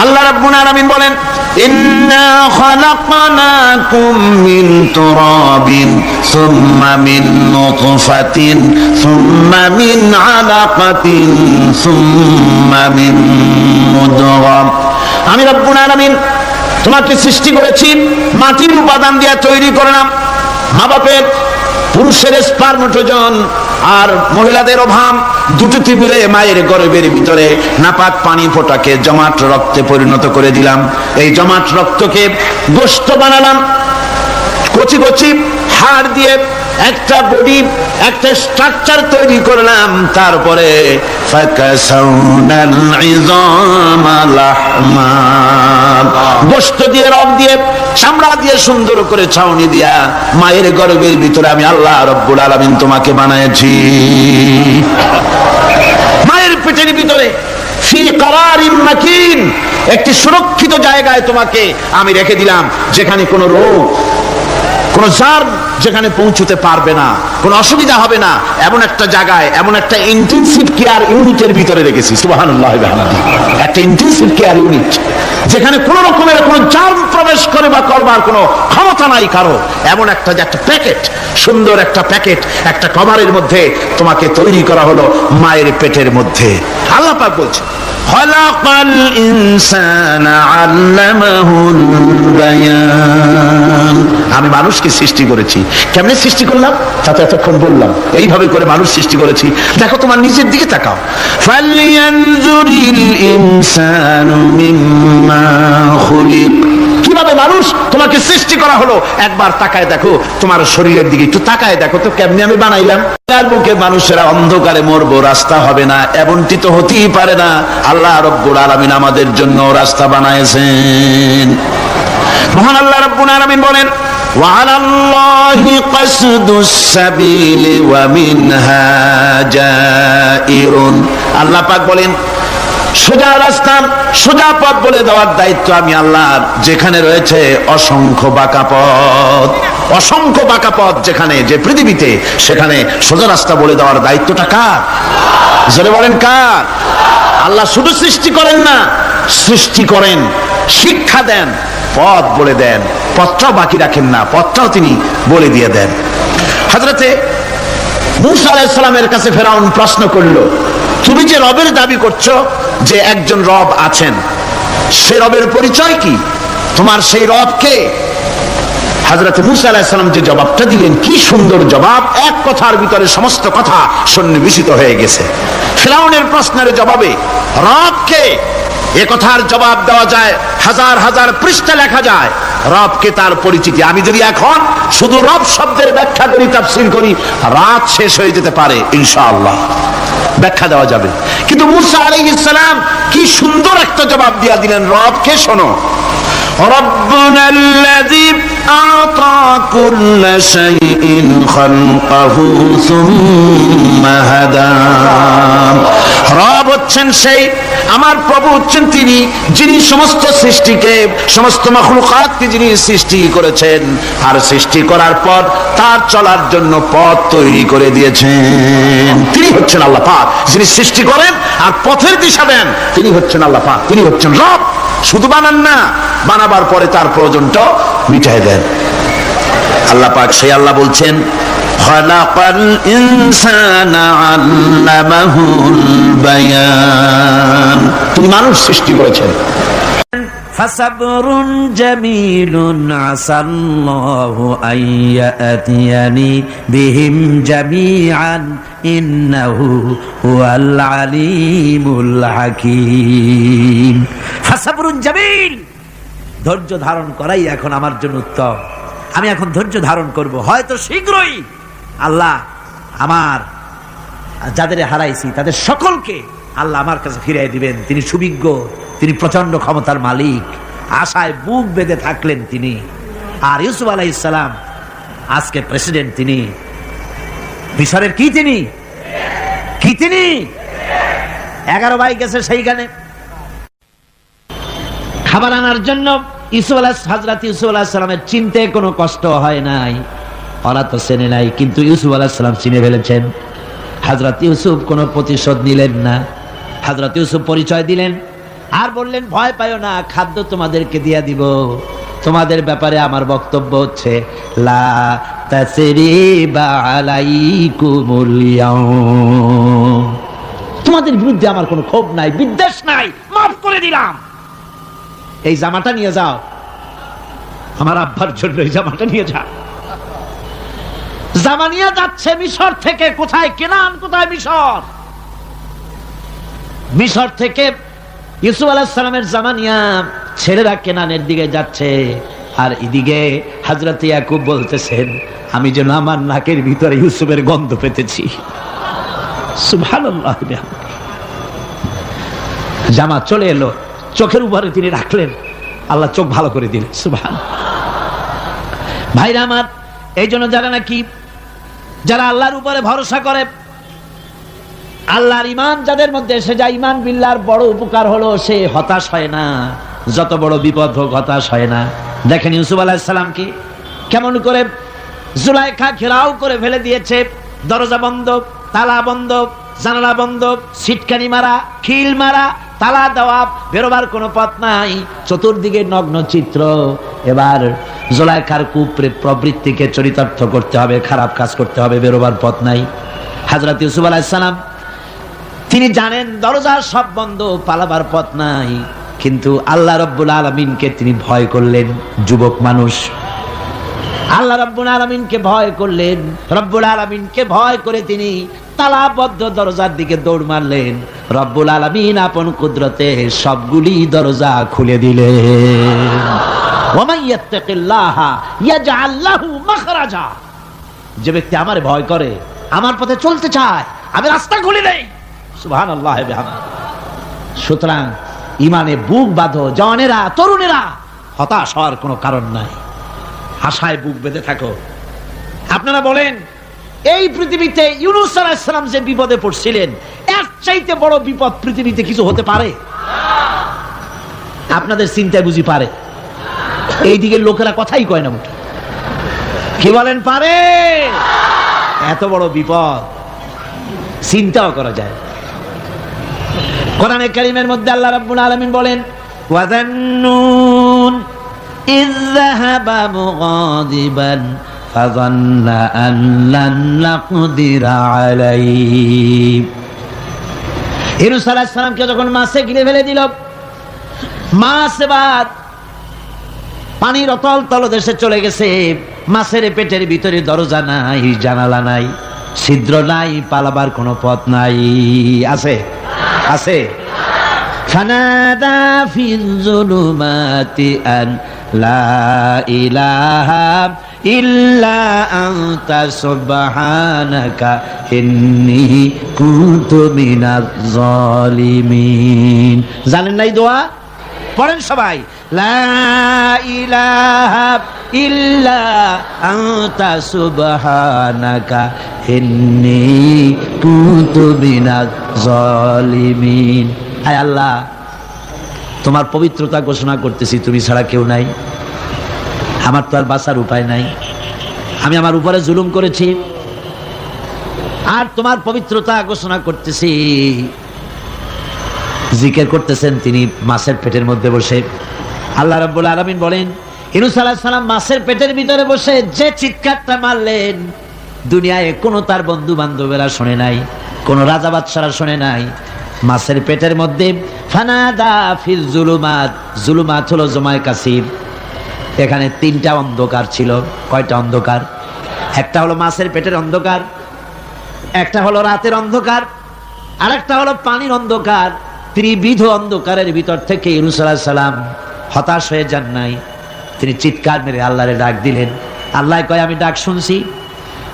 আল্লাহ রাব্বুল আলামিন বলেন, ইন্না খালাকনাকুম মিন তুরাবিন সুম্মা মিন নুতফাতিন সুম্মা মিন আলাকাতিন সুম্মা মিন মুদগা। আমি রাব্বুল আলামিন তোমাকে সৃষ্টি করেছি, মাটির উপাদান দিয়ে তৈরি করলাম। মা বাপের পুরুষের স্পার্মটোজন আর মহিলাদের ওভাম দুটোতে মিলে মায়ের গর্ভের ভিতরে নাপাক পানি ফোটাকে জমাট রক্তে পরিণত করে দিলাম। এই জমাট রক্তকে গোশত বানালাম, কচি কচি হাড় দিয়ে একটা বডি, একটা স্ট্রাকচার তৈরি করলাম। তারপরে গোশত দিয়ে, রক দিয়ে, চামড়া দিয়ে সুন্দর করে ছাউনি দিয়া মায়ের গর্ভের ভিতরে আমি আল্লাহ রব্বুল আলামিন তোমাকে বানাইছি। মায়ের পেটের ভিতরে ফি কারারিন মাকিন, একটি সুরক্ষিত জায়গায় তোমাকে আমি রেখে দিলাম, যেখানে কোনো রোগ, কোন জার্ম যেখানে পৌঁছতে পারবে না, কোনো অসুবিধা হবে না, এমন একটা জায়গায়, এমন একটা ইন্টেনসিভ কেয়ার ইউনিটের ভিতরে রেখেছি। সুবহানাল্লাহ, একটা ইন্টেনসিভ কেয়ার ইউনিট যেখানে কোনো রকমের কোনো জার্ম প্রবেশ করে বা করবার কোনো ক্ষমতা নাই কারো। এমন একটা যে একটা প্যাকেট, সুন্দর একটা প্যাকেট, একটা কভারের মধ্যে তোমাকে তৈরি করা হলো মায়ের পেটের মধ্যে। আল্লাহ পাক বলছে, খালাকাল ইনসানা আল্লামাহুল বায়ান। আমি মানুষকে সৃষ্টি করেছি। কেমনে সৃষ্টি করলাম তা তো এতক্ষণ বললাম। এইভাবে করে মানুষ সৃষ্টি করেছি। দেখো তোমার নিজের দিকে তাকাও। ফালইয়ানজুরিল ইনসানু মিম্মা খুলিক। কিভাবে মানুষ তোমাকে সৃষ্টি করা হলো একবার তাকায় দেখো, তোমার শরীরের দিকে একটু তাকায় দেখো তো কেমনে আমি বানাইলাম। তার মুখে মানুষেরা অন্ধকারে মরবো, রাস্তা হবে না, এমনটি তো হতেই পারে না। আল্লাহ রব্বুল আলামিন আমাদের জন্য রাস্তা বানাইছেন। মহান আল্লাহ রব্বুল আলামিন বলেন, ওয়ালাল্লাহি কাসদুস সাবিলি ওয়া মিনহা জাইরুন। আল্লাহ পাক বলেন, সোজা রাস্তা, সোজা পথ বলে দেওয়ার দায়িত্ব আমি আল্লাহর। যেখানে রয়েছে অসংখ্য বাঁকা পথ, অসংখ্য বাঁকা পথ যেখানে, যে পৃথিবীতে, সেখানে সোজা রাস্তা বলে দেওয়ার দায়িত্বটা কার? জোরে বলেন কার? আল্লাহ শুধু সৃষ্টি করেন না, সৃষ্টি করেন, শিক্ষা দেন, পথ বলে দেন, পথটাও বাকি রাখেন না, পথটাও তিনি বলে দিয়ে দেন। হযরতে মূসা আলাইহিস সালামের কাছে ফেরাউন প্রশ্ন করলো, তুমি যে রবের দাবি করছো যে একজন রব আছেন, সে রবের পরিচয় কি? তোমার সেই রব কে? হযরত মূসা আলাইহিস সালাম যে জবাবটা দিলেন, কি সুন্দর জবাব! এক কথার ভিতরে সমস্ত কথা সন্নিবেশিত হয়ে গেছে। ফিরআউনের প্রশ্নের জবাবে রব কে, এ কথার জবাব দেওয়া যায়, হাজার হাজার পৃষ্ঠা লেখা যায়। রবকে, তার পরিচিতি। আমি যদি এখন শুধু রব শব্দের ব্যাখ্যা করি, তাফসীর করি, রাত শেষ হয়ে যেতে পারে, ইনশাআল্লাহ ব্যাখ্যা দেওয়া যাবে। কিন্তু মূসা আলাইহিস সালাম কি সুন্দর একটা জবাব দিয়া দিলেন। রবকে শোনো, রব্বুনাল্লাযী আ'তা কুল্লা শাইইন খালকাহু সুম্মা হাদা। রব হচ্ছেন সেই, আমার প্রভু হচ্ছেন তিনি, যিনি সমস্ত সৃষ্টিকে, সমস্ত মাখলুকাতকে যিনি সৃষ্টি করেছেন, আর সৃষ্টি করার পর তার চলার জন্য পথ তৈরি করে দিয়েছেন। তিনি হচ্ছেন আল্লাহ পাক, যিনি সৃষ্টি করেন আর পথের দিশা দেন। তিনি হচ্ছেন আল্লাহ পাক, তিনি হচ্ছেন রব। শুধু বানান না, বানাবার পরে তার প্রয়োজনটাও মিটাই দেন। আল্লাহ পাক সেই আল্লাহ বলছেন, খালাকাল ইনসানা আল্লামাহুল বায়ান। তিনি মানুষ সৃষ্টি করেছেন। ফাসাবরুন জামিলুন আসাল্লাহু আইয়াতিয়ানি বিহিম জামিআন ইন্নাহু হুয়াল আলিমুল হাকীম। ফাসাবরুন জামিল, ধৈর্য ধারণ করাই এখন আমার জন্য উত্তম। আমি এখন ধৈর্য ধারণ করব, হয়তো শীঘ্রই আল্লাহ আমার যাদের হারাইছি তাদের সকলকে আল্লাহ আমার কাছে ফিরিয়ে দিবেন। তিনি সুবিজ্ঞ, তিনি প্রচন্ড ক্ষমতার মালিক। আশায় বুক বেঁধে থাকলেন তিনি। আর ইউসুফ আলাইহিস সালাম আজকে প্রেসিডেন্ট। তিনি মিশরের কি, তিনি 11 ভাই গেছে সেইখানে খাবার আনার জন্য। হযরত ইউসুফ আলাইহিস সালামের চিনতে কোনো কষ্ট হয় নাই। ওরা তো চেনে নাই, কিন্তু ইউসুফ আলাইহিস সালাম চিনে ফেলেছেন। হযরত ইউসুফ কোনো প্রতিশোধ নিলেন না। হযরত ইউসুফ পরিচয় দিলেন, আর বললেন ভয় পাইও না, খাদ্য তোমাদেরকে দিয়ে দিব। তোমাদের ব্যাপারে আমার বক্তব্য হচ্ছে লা তাসরিবা আলাইকুমুল ইয়াউম, তোমাদের বিরুদ্ধে আমার কোনো ক্ষোভ নাই, বিদ্বেষ নাই, মাফ করে দিলাম। এই জামাটা নিয়ে যাও, আমার আব্বার জন্য এই জামাটা নিয়ে যাও। জামা নিয়ে যাচ্ছে মিশর থেকে। কোথায় কেনান, কোথায় মিশর? মিশর থেকে ইউসুফ আলাইহিস সালামের জামা নিয়ে ছেলেরা কেনানের দিকে যাচ্ছে, আর এদিকে হযরত ইয়াকুব বলতেছেন আমি যেন আমার নাকের ভিতরে ইউসুফের গন্ধ পেতেছি। সুবহানাল্লাহ। জামা চলে এলো, চোখের উপরে তিনি রাখলেন, আল্লাহ চোখ ভালো করে দিলেন। সুবহানাল্লাহ। ভাইরা আমার, এই জন্য যারা আল্লাহর উপরে ভরসা করে, আল্লাহর ঈমান যাদের মধ্যে এসে যায়, ঈমান বিল্লাহর বড় উপকার হলো সে হতাশ হয় না, যত বড় বিপদ হোক হতাশ হয় না। দেখেন ইউসুফ আলাইহিস সালামকে কেমন করে জুলাইখা ঘেরাও করে ফেলে দিয়েছে, দরজা বন্ধ, তালা বন্ধ, জানালা বন্ধ, সিটকানি মারা, খিল মারা, তালা দেওয়া, বেরোবার কোনো পথ নাই, চতুর্দিকে নগ্ন চিত্র। এবার জুলাইখার কুপ্রবৃত্তিকে চরিতার্থ করতে হবে, খারাপ কাজ করতে হবে, বেরোবার পথ নাই। হযরত ইউসুফ আলাইহিস সালাম তিনি জানেন দরজা সব বন্ধ, পালাবার পথ নাই, কিন্তু আল্লাহ রাব্বুল আলামিনকে তিনি ভয় করলেন। যুবক মানুষ, আল্লাহ রাব্বুল আলামিনকে ভয় করলেন। রব্বুল আলামিনকে ভয় করে তিনি তালাবদ্ধ দরজার দিকে দৌড় মারলেন। রব্বুল আলামিন আপন কুদরতে সবগুলি দরজা খুলে দিলেন। ওয়ামান ইয়াত্তাকিল্লাহা ইয়াজআল লাহু মাখরাজা, যে ব্যক্তি আমারে ভয় করে, আমার পথে চলতে চায়, আমি রাস্তা খুলে দেই। সুবহানাল্লাহ। সুতরাং ইমানে বুক বাঁধো, জওয়ানেরা, তরুণেরা, হতাশ হওয়ার কোনো কারণ নাই, আশায় বুক বেঁধে থাকো। আপনারা বলেন এই পৃথিবীতে ইউনূস আলাইহিস সালাম যে বিপদে পড়ছিলেন, এর চাইতে বড় বিপদ পৃথিবীতে কিছু হতে পারে? আপনাদের চিন্তায় বুঝি পারে? এইদিকে লোকেরা কথাই কয় না, মুখে কি বলেন পারে? এত বড় বিপদ চিন্তাও করা যায়। কোরআনে কারীমের মধ্যে আল্লাহ রাব্বুল আলামিন বলেন ওয়াযান্নুন ইয যাহাবা মুগাদিবান ফাযান্না আন লান নাকদিরা আলাইহি। ইউনূস আলাইহিস সালামকে যখন মাছে গিলে ফেলে দিল, মাছ এবার পানির অতল তলদেশে চলে গেছে। মাছের পেটের ভিতরে দরজা নাই, জানালা নাই, ছিদ্র নাই, পালাবার কোনো পথ নাই। আছে? আছে। ফানাদা ফিল যুলুমাতি আন লা ইলাহা ইল্লা আনতা সুবহানাকা ইন্নী কুনতু মিনাজ জালিমিন। জানেন নাই দোয়া? পড়েন সবাই। লা ইলাহা ইল্লা আনতা সুবহানাকা ইন্নী কুনতু মিনাজ জালিমিন। আয় আল্লাহ, তোমার পবিত্রতা ঘোষণা করতেছি, তুমি ছাড়া কেউ নাই, আমার তো আর বাঁচার উপায় নাই, আমি আমার উপরে জুলুম করেছি, আর তোমার পবিত্রতা ঘোষণা করতেছি। জিকির করতেছেন তিনি মাছের পেটের মধ্যে বসে। আল্লাহ রাব্বুল আলামিন বলেন ইউনূস আলাইহিস সালাম মাছের পেটের ভিতরে বসে যে চিৎকারটা মারলেন, দুনিয়ায় কোনো তার বন্ধু বান্ধবেরা শুনে নাই, কোন রাজা বাদশারা শুনে নাই। মাছের পেটের মধ্যে ফানাদা ফিল যুলুমাত, যুলুমাত হলো জমায় কাসির, এখানে তিনটা অন্ধকার ছিল। কয়টা অন্ধকার? একটা হলো মাছের পেটের অন্ধকার, একটা হলো রাতের অন্ধকার, আর একটা হলো পানির অন্ধকার। ত্রিবিধ অন্ধকারের ভিতর থেকে ইউনূস আলাইহিস সালাম হতাশ হয়ে যান নাই, তিনি চিৎকার মেরে আল্লাহরে ডাক দিলেন। আল্লাহ কয় আমি ডাক শুনছি,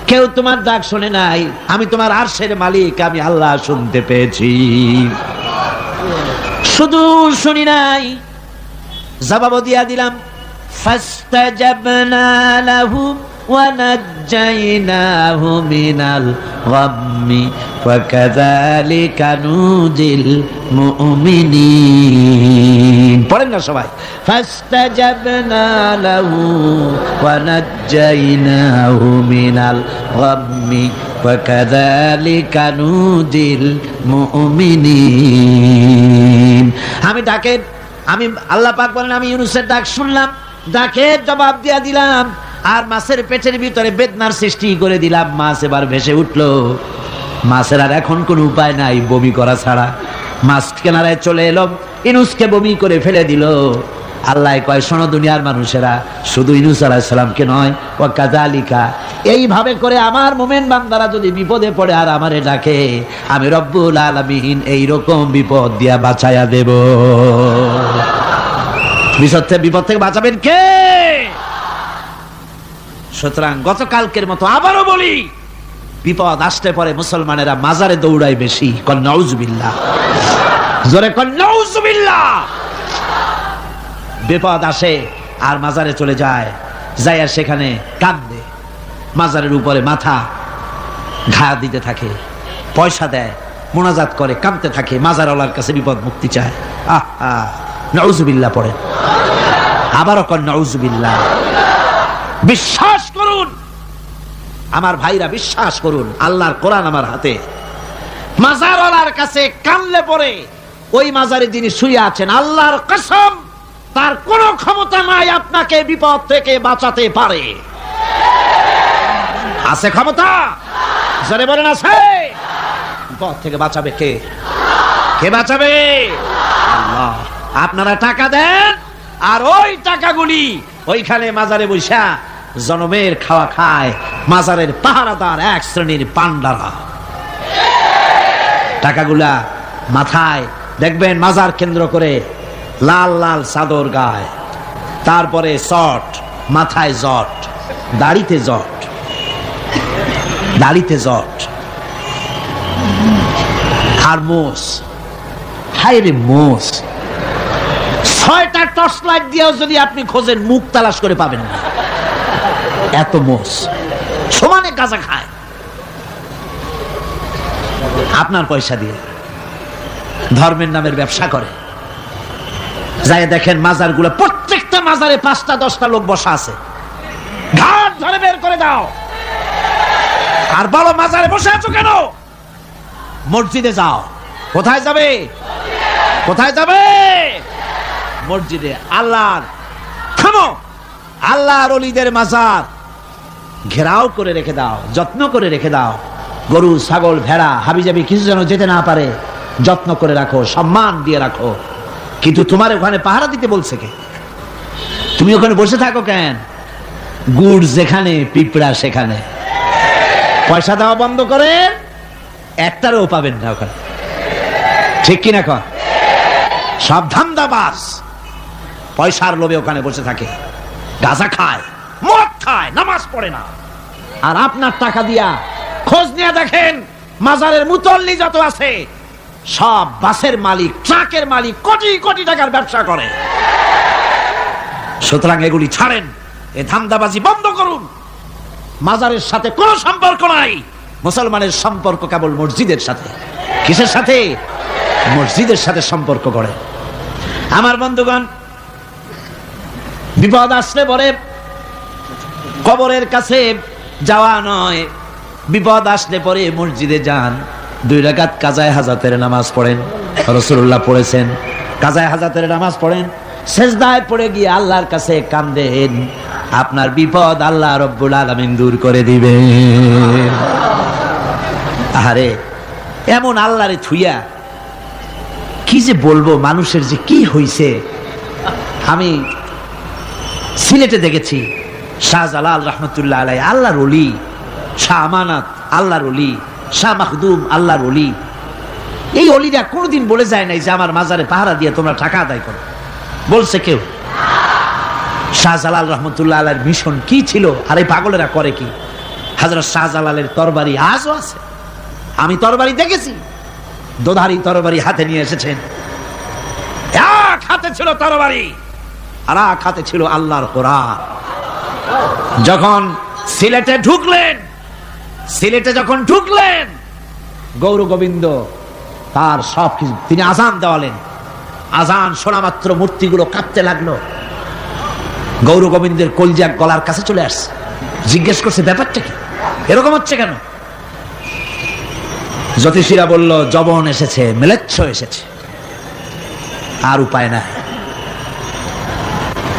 কেউ তোমার ডাক শুনে নাই, আমি তোমার আরশের মালিক, আমি আল্লাহ শুনতে পেয়েছি, শুধু শুনি নাই, জবাবও দিয়া দিলাম। ফাস্তাজাবনা লাহু ওয়া নাজ্জাইনাহু মিনাল গাম্মি ওয়া কাযালিকা নুজিল মুমিনিন। পড়েন না সবাই। ফাস্তাজাবনা লাহু ওয়া নাজ্জাইনাহু মিনাল গাম্মি ওয়াকাযালিকা নুজিল মুমিনিন। আমি আল্লাহ পাক বলেন, আমি ইউনূসের ডাক শুনলাম, ডাকের জবাব দিয়া দিলাম, আর মাছের পেটের ভিতরে বেদনার সৃষ্টি করে দিলাম। মাছ এবার ভেসে উঠলো। মাছের আর এখন কোন উপায় নাই বমি করা ছাড়া। মাছ কিনারায় চলে এলো, ইউনূসকে বমি করে ফেলে দিল। আল্লাহ কয়, শোনো দুনিয়ার মানুষেরা, শুধু ইউনূস আলাইহিস সালামকে নয়, ওয়া কাযালিকা, এইভাবে করে আমার মুমিন বান্দারা যদি বিপদে পড়ে আর আমারে ডাকে, আমি রব্বুল আলামিন এইরকম বিপদ দিয়া বাঁচায়া দেব। বিপদ থেকে বাঁচাবেন কে? সুতরাং গতকালকের মতো আবারও বলি, বিপদ আসতে পরে মুসলমানেরা মাজারে দৌড়ায় বেশি। কন নাউজুবিল্লাহ, জোরে কন নাউজুবিল্লাহ। বিপদ আসে আর মাজারে চলে যায়, যাইয়া সেখানে কাঁদে, মাজারের উপরে মাথা ঘা দিতে থাকে, পয়সা দেয়, মোনাজাত করে, কাঁদতে থাকে, মাজারওয়ালার কাছে বিপদ মুক্তি চায়। নাউজুবিল্লাহ পড়ে, আবারও কন নাউজুবিল্লাহ। বিশ্বাস করুন আমার ভাইরা, বিশ্বাস করুন, আল্লাহর কোরআন আমার হাতে। মাজারওয়ালার কাছে কানলে পরে ওই মাজারে যিনি শুয়ে আছেন, আল্লাহর কসম তার কোনো ক্ষমতা নাই আপনাকে বিপদ থেকে বাঁচাতে পারে। আছে ক্ষমতা? জোরে বলেন আছে? বিপদ থেকে বাঁচাবে কে? কে বাঁচাবে? আল্লাহ। আপনারা টাকা দেন আর ওই টাকাগুলি ওইখানে মাজারে বৈশা জনমের খাওয়া খায় মাজারের পাহারাদার এক শ্রেণীর পান্ডারা। টাকাগুলা মাথায় দেখবেন মাজার কেন্দ্র করে লাল লাল চাদর গায়, তারপরে চট, মাথায় জট, দাড়িতে জট, দাড়িতে জট, আর মোষ। হায় রে মোষ! 6টা টর্চ লাইট দিয়েও যদি আপনি খোঁজেন মুখ তালাশ করে পাবেন না, এত মোষ। সমানে গাঁজা খায় আপনার পয়সা দিয়ে, ধর্মের নামের ব্যবসা করে। যাই দেখেন মাজারগুলো, প্রত্যেকটা মাজারে 5টা 10টা লোক বসা আছে। ঘাট ধরে বের করে দাও আর বলো, মাজারে বসে আছো কেন? মসজিদে যাও। কোথায় যাবে? কোথায় যাবে? মসজিদে। আল্লাহর থামো, আল্লাহর ওলিদের মাজার ঘেরাও করে রেখে দাও, যত্ন করে রেখে দাও। গরু, ছাগল, ভেড়া, হাবিজাবি কিছু যেন যেতে না পারে, যত্ন করে রাখো, সম্মান দিয়ে রাখো। কিন্তু তোমার ওখানে পাহারা দিতে বলছে কে? তুমি ওখানে বসে থাকো কেন? গুড় যেখানে, পিঁপড়া সেখানে। পয়সা দেওয়া বন্ধ করে একটারও পাবেন না ওখানে। ঠিক কিনা কর? সব ধান্দাবাজ পয়সার লোভে ওখানে বসে থাকে, গাঁজা খায়, মদ খায়, নামাজ পড়ে না। আর আপনার টাকা দিয়া খোঁজ নিয়ে দেখেন মাজারের মুতল্লি যত আছে সব বাসের মালিক, ট্রাকের মালিক, কোটি কোটি টাকার ব্যবসা করে। সুতরাং এগুলি ছাড়েন, এ ধান্দাবাজি বন্ধ করুন। মাজারের সাথে কোনো সম্পর্ক নাই। মুসলমানের সম্পর্ক কেবল মসজিদের সাথে। কিসের সাথে? মসজিদের সাথে সম্পর্ক করে। আমার বন্ধুগণ, বিপদ আসলে পরে কবরের কাছে যাওয়া নয়, বিপদ আসলে পরে মসজিদে যান, 2 রাকাত কাজায়ে হাজাতের নামাজ পড়েন। রাসূলুল্লাহ পড়েছেন, কাজায়ে হাজাতের নামাজ পড়েন, সেজদায় পড়ে গিয়ে আল্লাহর কাছে কাঁদেন, আপনার বিপদ আল্লাহ রব্বুল আলামিন দূর করে দিবেন। আরে এমন আল্লাহরে থুইয়া কি যে বলবো, মানুষের যে কি হইছে। আমি সিলেটে দেখেছি শাহজালাল রহমতুল্লাহ আলাইহি, আল্লাহর ওলি, শাহ আমানত আল্লাহর ওলি, শাহ মাখদুম আল্লাহর ওলি। এই ওলিরা কোনোদিন বলে যায় নাই যে আমার মাজারে পাহারা দিয়ে তোমরা টাকা আদায় করো। বলছে কেউ? শাহজালাল রহমতুল্লাহ আলাইহির মিশন কি ছিল আর এই পাগলেরা করে কি? হযরত শাহজালালের তরবারি আজও আছে। আমি তরবারি দেখেছি, দোধারি তরবারি হাতে নিয়ে এসেছেন। এক হাতে ছিল তরবারি আর এক হাতে ছিল আল্লাহর কোরআন। যখন সিলেটে যখন ঢুকলেন গৌর গোবিন্দ তার সব কিছু, তিনি আজান দেওয়ালেন। আজান শোনা মাত্র মূর্তিগুলো কাঁপতে লাগলো। গৌর গোবিন্দের কলজা গলার কাছে চলে আসছে, জিজ্ঞেস করছে ব্যাপারটা কি, এরকম হচ্ছে কেন? জ্যোতিষীরা বলল যবন এসেছে, মেলেচ্ছ এসেছে, আর উপায় নাই।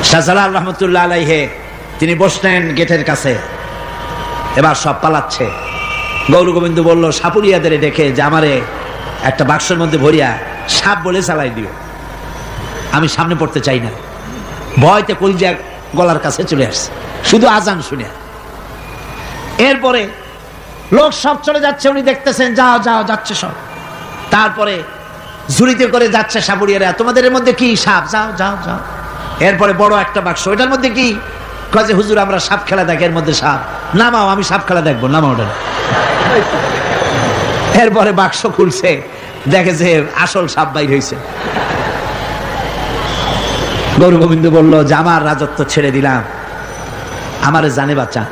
শাহজালাল রহমতুল্লাহ আলাইহে তিনি বসলেন গেটের কাছে, এবার সব পালাচ্ছে। গৌর গোবিন্দ বলল সাপুরিয়াদের ডেকে যে আমারে একটা বাক্সের মধ্যে ভরিয়া সাপ বলে চালাই দিও, আমি সামনে পড়তে চাই না। ভয়তে কলজা গলার কাছে চলে আসছে শুধু আজান শুনে। এরপরে লোক সব চলে যাচ্ছে, উনি দেখতেছেন যাও যাও যাচ্ছে সব। তারপরে ঝুড়িতে করে যাচ্ছে সাপুরিয়ারা, তোমাদের মধ্যে কি সাপ, যাও যাও যাও। এরপরে বড় একটা বাক্স, ওটার মধ্যে কি, কাজে হুজুর আমরা সাপ খেলা দেখি, এর মধ্যে সাপ, নামাও, আমি সাপ খেলা দেখবো, নামাও ওটা। এরপরে বাক্স খুলছে, দেখে যে আসল সাপ বাইর হয়েছে। গৌর গোবিন্দ বলল যে আমার রাজত্ব ছেড়ে দিলাম, আমারে জানে বাঁচা।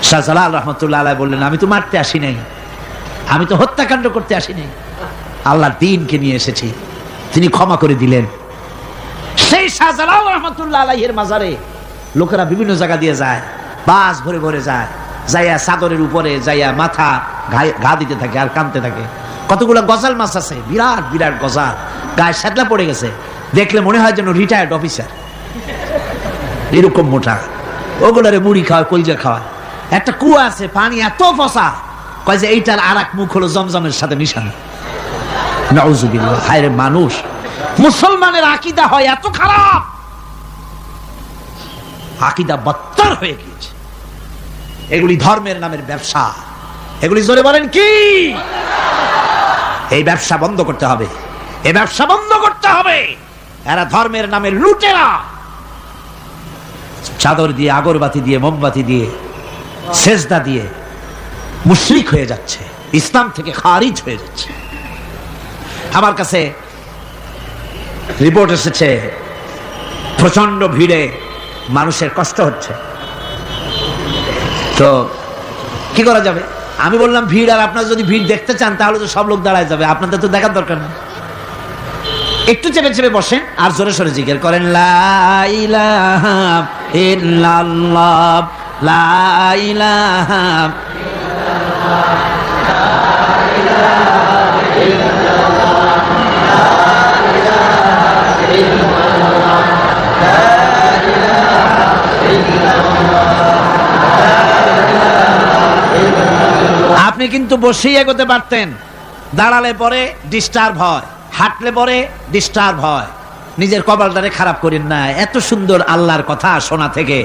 শাহজালাল রহমতুল্লাহ আলাইহি বললেন আমি তো মারতে আসি নাই, আমি তো হত্যাকাণ্ড করতে আসি নাই, আল্লাহর দ্বীনকে নিয়ে এসেছি। তিনি ক্ষমা করে দিলেন। সেই শাহজালাল রহমতুল্লাহ আলাইহির মাজারে লোকেরা বিভিন্ন জায়গা দিয়ে যায়, বাস ভরে ভরে যায়, যাইয়া চাদরের উপরে যাইয়া মাথা ঘা দিতে থাকে আর কাঁদতে থাকে। কতগুলো গজাল মাছ আছে, বিরাট বিরাট গজাল, গায়ে শ্যাতলা পড়ে গেছে, দেখলে মনে হয় যেন রিটায়ার্ড অফিসার, এরকম মোটা। ওগুলারে মুড়ি খাওয়ায়, কলজা খাওয়ায়। একটা কুয়া আছে, পানি এত ফসা, কয় যে এইটার আর এক মুখ হলো জমজমের সাথে মিশানো। নাউজুবিল্লাহ। হায়রে মানুষ, মুসলমানের আকীদা হয় এত খারাপ, আকীদা বত্তর হয়ে গিয়েছে। এগুলি ধর্মের নামের ব্যবসা, এগুলি জোরে বলেন কি? এই ব্যবসা বন্ধ করতে হবে, এই ব্যবসা বন্ধ করতে হবে। এরা ধর্মের নামে লুটেরা, চাদর দিয়ে, আগরবাতি দিয়ে, মোমবাতি দিয়ে, সেজদা দিয়ে মুশরিক হয়ে যাচ্ছে, ইসলাম থেকে খারিজ হয়ে যাচ্ছে। আমার কাছে রিপোর্ট এসেছে প্রচন্ড ভিড়ে মানুষের কষ্ট হচ্ছে, তো কি করা যাবে? আমি বললাম ভিড়, আর আপনারা যদি ভিড় দেখতে চান তাহলে তো সব লোক দাঁড়ায় যাবে, আপনাদের তো দেখার দরকার নেই। একটু চেপে চেপে বসেন আর জোরে সোরে জিকির করেন লা ইলাহা ইল্লাল্লাহ, লা ইলাহা আপনি কিন্তু বসেই এগোতে পারতেন, দাঁড়ালে পরে ডিস্টার্ব হয়, হাঁটলে পরে ডিস্টার্ব হয়। নিজের কপালটারে খারাপ করেন না, এত সুন্দর আল্লাহর কথা শোনা থেকে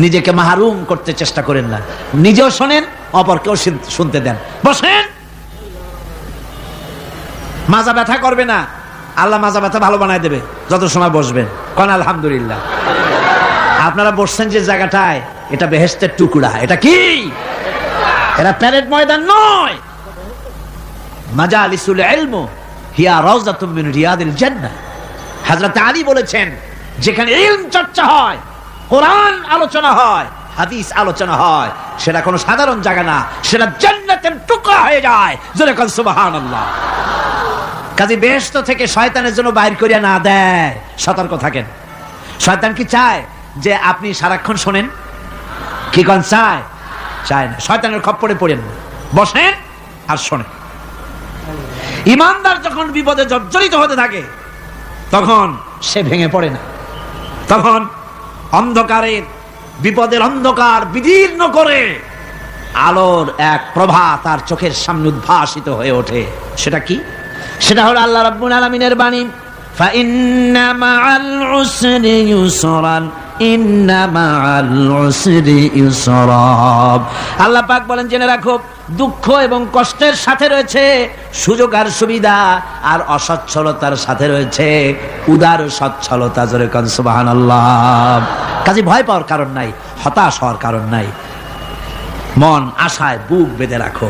নিজেকে মাহরুম করতে চেষ্টা করেন না। নিজেও শোনেন, অপরকেও শুনতে দেন। বসেন, মাজা ব্যথা করবে না, আল্লাহ মাজা ব্যথা ভালো বানায় দেবে যত সময় বসবেন। কোন আলহামদুলিল্লাহ। আপনারা বসছেন যে জায়গাটায়, এটা বেহেশতের টুকরা। এটা কি? এটা প্যারেড ময়দান নয়। মাজালিসুল ইলম হিয়া রাউযাতুম মিন রিয়াদিল জান্নাহ। হযরত আলী বলেছেন যেখানে ইলম চর্চা হয়, কোরআন আলোচনা হয়, হাদিস আলোচনা হয়, সেটা কোনো সাধারণ জায়গা না, সেটা জান্নাতের টুকরা হয়ে যায়। জোরে বলেন সুবহানাল্লাহ। কাজী বেহেশত থেকে শয়তানের জন্য বাইর করিয়া না দেয়, সতর্ক থাকেন। শয়তান কি চায় যে আপনি সারাক্ষণ শোনেন? কি কোন চায়? চায় না। শয়তানের খপ্পরে পড়েন না, বসেন আর শোনেন। ইমানদার যখন বিপদে জর্জরিত হতে থাকে তখন সে ভেঙে পড়ে না, তখন অন্ধকারের, বিপদের অন্ধকার বিদীর্ণ করে আলোর এক প্রভা তার চোখের সামনে উদ্ভাসিত হয়ে ওঠে। সেটা কি? সেটা হলো আল্লাহ রাব্বুল আলামিনের বাণী, ফাইন্না মাআল উসরি ইউসরান, ইন্না মাআল উসরি ইউসরা। আল্লাহ পাক বলেন জেনে রাখো, দুঃখ এবং কষ্টের সাথে রয়েছে সুযোগ আর সুবিধা, আর অসচ্ছলতার সাথে রয়েছে উদার সচ্ছলতা। জোরে কোন সুবহানাল্লাহ। কাজে ভয় পাওয়ার কারণ নাই, হতাশ হওয়ার কারণ নাই, মন আশায় বুক বেঁধে রাখো।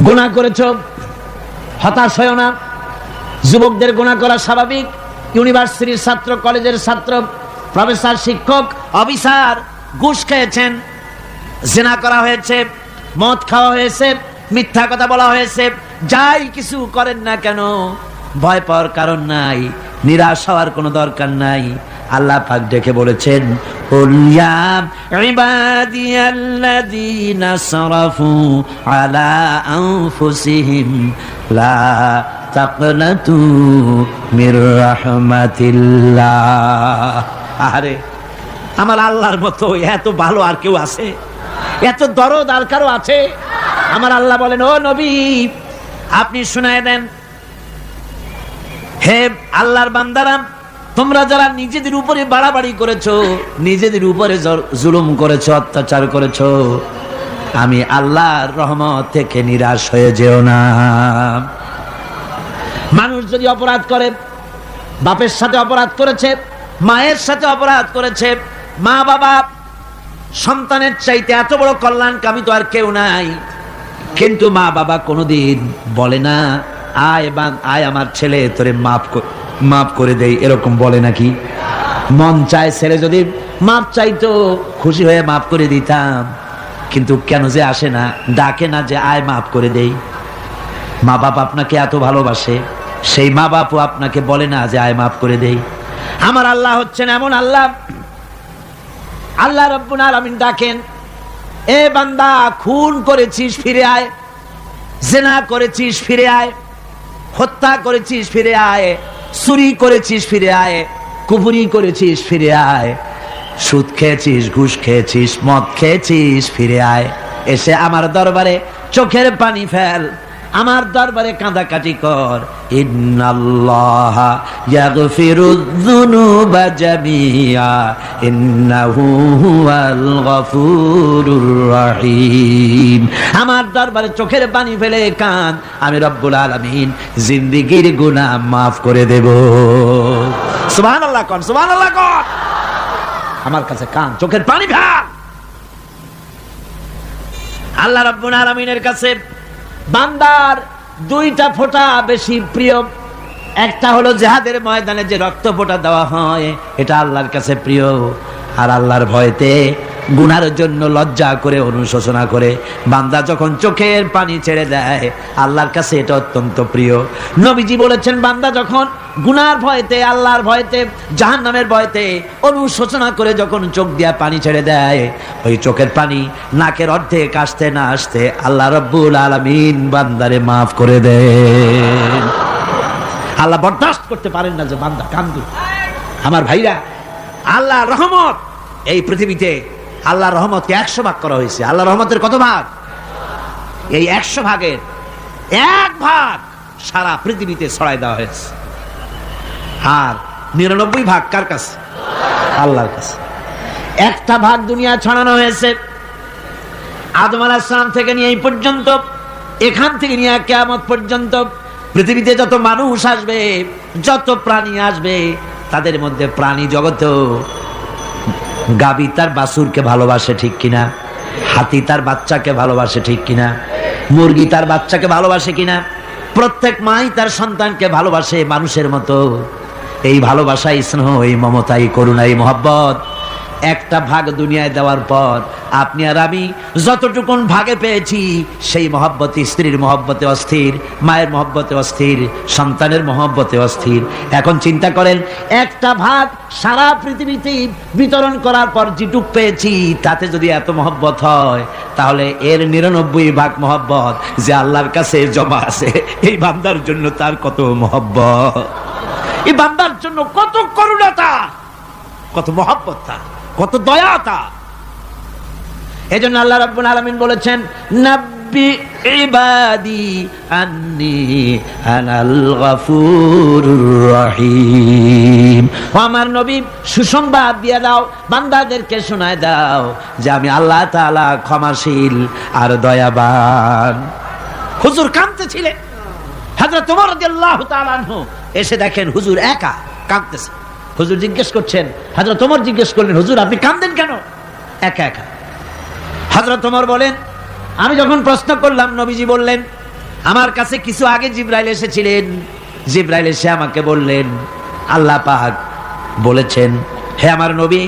গুনাহ করেছো, হতাশ হয়ো না। যুবকদের গুনাহ করা স্বাভাবিক। ইউনিভার্সিটির ছাত্র, কলেজের ছাত্র, প্রফেসর, শিক্ষক, অফিসার ঘুষ খেয়েছেন, জিনা করা হয়েছে, মদ খাওয়া হয়েছে, মিথ্যা কথা বলা হয়েছে, যাই কিছু করেন না কেন ভয় পাওয়ার কারণ নাই, নিরাশ হওয়ার কোনো দরকার নাই। আল্লাহ পাক ডেকে বলেছেন, قل يا عبادي الذين اسرفوا على أنفسهم لا تقنطوا من رحمة الله। আরে আমার আল্লাহর মতো এত ভালো আর কেউ আছে? এত দরদ আর কারো আছে? আমার আল্লাহ বলেন, ও নবী আপনি শুনায় দেন, হে আল্লাহর বান্দারা, তোমরা যারা নিজেদের উপরে বাড়াবাড়ি করেছো, নিজেদের উপরে জুলুম করেছো, অত্যাচার করেছো, আমি আল্লাহর রহমত থেকে নিরাশ হয়ে যেও না। মানুষ যদি অপরাধ করে, বাপের সাথে অপরাধ করেছে, মায়ের সাথে অপরাধ করেছে, মা বাবা সন্তানের চাইতে এত বড় কল্যাণকামী তো আর কেউ নাই, কিন্তু মা বাবা কোনোদিন বলে না আয় আমার ছেলে তোরে মাফ করে দেই, এরকম বলে নাকি? মন চায় ছেলে যদি মাফ চাইতো খুশি হয়ে মাফ করে দিতাম, কিন্তু কেন যে আসে না, ডাকে না যে আয় মাফ করে দেই। মা বাপ আপনাকে এত ভালোবাসে, সেই মা বাপও আপনাকে বলে না যে আয় মাফ করে দেই। আমার আল্লাহ হচ্ছেন এমন আল্লাহ, আল্লাহ রাব্বুল আলামিন ডাকেন, এ বান্দা খুন করেছিস ফিরে আয়, জিনা করেছিস ফিরে আয়, হত্যা করেছিস ফিরে আয়, চুরি করেছিস ফিরে আয়, কুফরি করেছিস ফিরে আয়, সুদ খেয়েছিস, ঘুষ খেয়েছিস, মদ খেয়েছিস ফিরে আয়, এসে আমার দরবারে চোখের পানি ফেল, আমার দরবারে কাঁদাকাটি কর। ইন্নাল্লাহা ইয়াগফিরুয যুনুবা জামিআ ইন্নাহু হুয়াল গফুরুর রহিম। আমার দরবারে চোখের পানি ফেলে কাঁদ, আমি রব্বুল আলামিন জিন্দেগীর গুনাহ মাফ করে দেব। সুবহানাল্লাহ কোন, সুবহানাল্লাহ কোন। আমার কাছে কাঁদ, চোখের পানি ফেল। আল্লাহ রাব্বুল আলামিনের কাছে বান্দার দুইটা ফোঁটা বেশি প্রিয়। একটা হলো জিহাদের ময়দানে যে রক্ত ফোঁটা দেওয়া হয়, এটা আল্লাহর কাছে প্রিয়। আর আল্লাহর ভয়তে গুনার জন্য লজ্জা করে, অনুশোচনা করে বান্দা যখন চোখের পানি ছেড়ে দেয়, আল্লাহর কাছে এটা অত্যন্ত প্রিয়। নবীজি বলেছেন, বান্দা যখন গুনার ভয়তে, আল্লাহর ভয়তে, জাহান্নামের ভয়তে অনুশোচনা করে যখন চোখ দিয়া পানি ছেড়ে দেয়, ওই চোখের পানি নাকের অর্ধেক আসতে না আসতে আল্লাহ রাব্বুল আলামিন বান্দারে মাফ করে দেন। আল্লাহ বরদাস্ত করতে পারেন না যে বান্দা কান্দু। আমার ভাইরা, আল্লাহর রহমত এই পৃথিবীতে, আল্লাহর রহমতকে 100 ভাগ করা হয়েছে। আল্লাহর রহমতের কত ভাগ? এই 100 ভাগের 1 ভাগ সারা পৃথিবীতে ছড়াই দেওয়া হয়েছে। আর 99 ভাগ কার কাছে? আল্লাহর কাছে। একটা ভাগ দুনিয়া ছড়ানো হয়েছে আদম আলাইহিস সালাম থেকে নিয়ে এই পর্যন্ত, এখান থেকে নিয়ে কিয়ামত পর্যন্ত পৃথিবীতে যত মানুষ আসবে, যত প্রাণী আসবে, তাদের মধ্যে প্রাণী জগতে গাবি তার বাছুরকে ভালোবাসে ঠিক কিনা, হাতি তার বাচ্চাকে ভালোবাসে ঠিক কিনা, মুরগি তার বাচ্চাকে ভালোবাসে কিনা, প্রত্যেক মাই তার সন্তানকে ভালোবাসে মানুষের মতো। এই ভালোবাসা, স্নেহ, এই মমতা, এই করুণা, এই মহব্বত একটা ভাগ দুনিয়ায় দেওয়ার পর আপনি আর আমি যতটুকুন ভাগে পেয়েছি, সেই মহব্বত স্ত্রীর মহব্বতে অস্থির, মায়ের মহব্বতে অস্থির, সন্তানের মহব্বতে অস্থির। এখন চিন্তা করেন, একটা ভাগ সারা পৃথিবীতে বিতরণ করার পর যেটুক পেয়েছি, তাতে যদি এত মহব্বত হয়, তাহলে এর 99 ভাগ মহব্বত যে আল্লাহর কাছে জমা আছে, এই বান্দার জন্য তার কত মহব্বত, এই বান্দার জন্য কত করুণাতা, কত মহব্বততা, কত দয়াতা। এজন্য আল্লাহ রাব্বুল আলামিন বলেছেন, নাব্বি ইবাদি আন্নী আনাল গফুরুর রহিম। ও আমার নবী, সুসংবাদ দিয়ে দাও, বান্দাদেরকে শোনায় দাও যে আমি আল্লাহ তাআলা ক্ষমাশীল আর দয়াবান। হুজুর কাঁদতেছিলেন, হযরত ওমর রাদিয়াল্লাহু তাআলা আনহু এসে দেখেন হুজুর একা কাঁদতেছে। হুজুর জিজ্ঞেস করছেন, হযরত ওমর জিজ্ঞেস করলেন, হুজুর আপনি কাঁদেন কেন একা একা? হযরত ওমর বলেন, আমি যখন প্রশ্ন করলাম, নবীজি বললেন, আমার কাছে কিছু আগে জিবরাইল এসেছিলেন। জিবরাইল এসে আমাকে বললেন, আল্লাহ পাক বলেছেন, হে আমার নবী,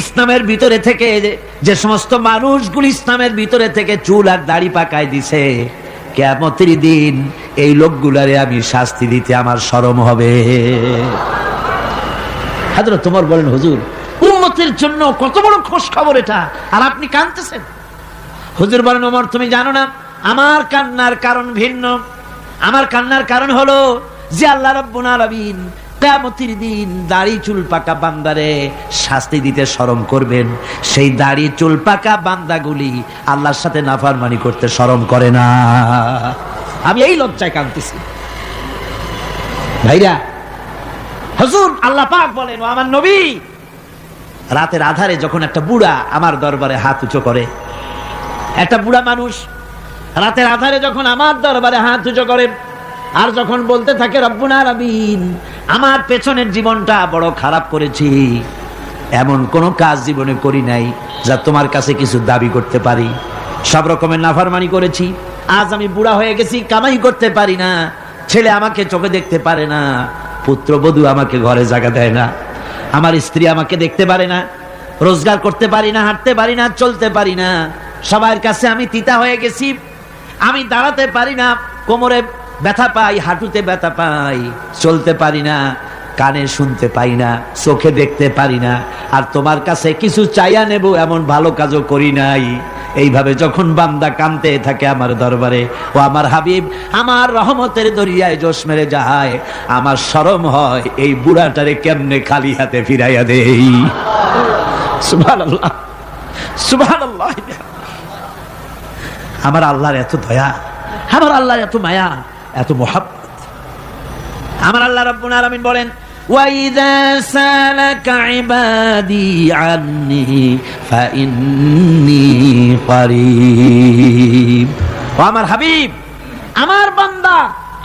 ইসলামের ভিতরে থেকে যে সমস্ত মানুষগুলি ইসলামের ভিতরে থেকে চুল আর দাড়ি পাকায় দিছে, কিয়ামতের দিন এই লোকগুলারে আমি শাস্তি দিতে আমার শরম হবে। হযরত ওমর বলেন, হুজুর উম্মত উম্মতের জন্য কত বড় খোঁজ খবর এটা, আর আপনি কাঁদতেছেন। হুজুর বলেন, ওমর তুমি জানো না আমার কান্নার কারণ ভিন্ন। আমার কান্নার কারণ হলো যে আল্লাহ রাব্বুল আলামিন কিয়ামতের দিন দাড়ি চুল পাকা বান্দারে শাস্তি দিতে শরম করবেন, সেই দাড়ি চুল পাকা বান্দাগুলি আল্লাহর সাথে নাফরমানি করতে শরম করে না। আমি এই লজ্জায় কাঁদতেছি। ভাইরা, হুজুর আল্লাহ পাক বলেন, ও আমার নবী, রাতের আধারে যখন একটা বুড়া আমার দরবারে হাত উঁচু করে, একটা বুড়া মানুষ রাতের আধারে যখন আমার দরবারে হাত উঁচু করে, আর যখন বলতে থাকে রব্বুল আলামিন আমার পেছনের জীবনটা বড় খারাপ করেছি, এমন কোন কাজ জীবনে করি নাই যা তোমার কাছে কিছু দাবি করতে পারি, সব রকমের নাফরমানি করেছি, আজ আমি বুড়া হয়ে গেছি, কামাই করতে পারি না, ছেলে আমাকে চোখে দেখতে পারে না, পুত্রবধূ আমাকে ঘরে জায়গা দেয় না, আমার স্ত্রী আমাকে দেখতে পারে না, রোজগার করতে পারি না, হাঁটতে পারি না, চলতে পারি না, সবার কাছে আমি তিতা হয়ে গেছি, আমি দাঁড়াতে পারি না, কোমরে ব্যথা পাই, হাঁটুতে ব্যথা পাই, চলতে পারি না, কানে শুনতে পাই না, চোখে দেখতে পারি না, আর তোমার কাছে কিছু চাইয়া নেব এমন ভালো কাজও করি নাই। এইভাবে যখন বান্দা কাঁদতে থাকে আমার দরবারে, ও আমার হাবিব আমার রহমতের দরিয়ায় জোশ মেরে যায়, আমার শরম হয় এই বুড়াটারে কেমনে খালি হাতে ফিরাইয়া দেই। সুবহানাল্লাহ, সুবহানাল্লাহ। আমার আল্লাহর এত দয়া, আমার আল্লাহর এত মায়া, এত মোহাব্বত। আমার আল্লাহ রাব্বুল আলামিন বলেন, ওয়াইযা সালাকা ইবাদি আন্নী ফাইন্নী করিব। ও আমার হাবিব, আমার বান্দা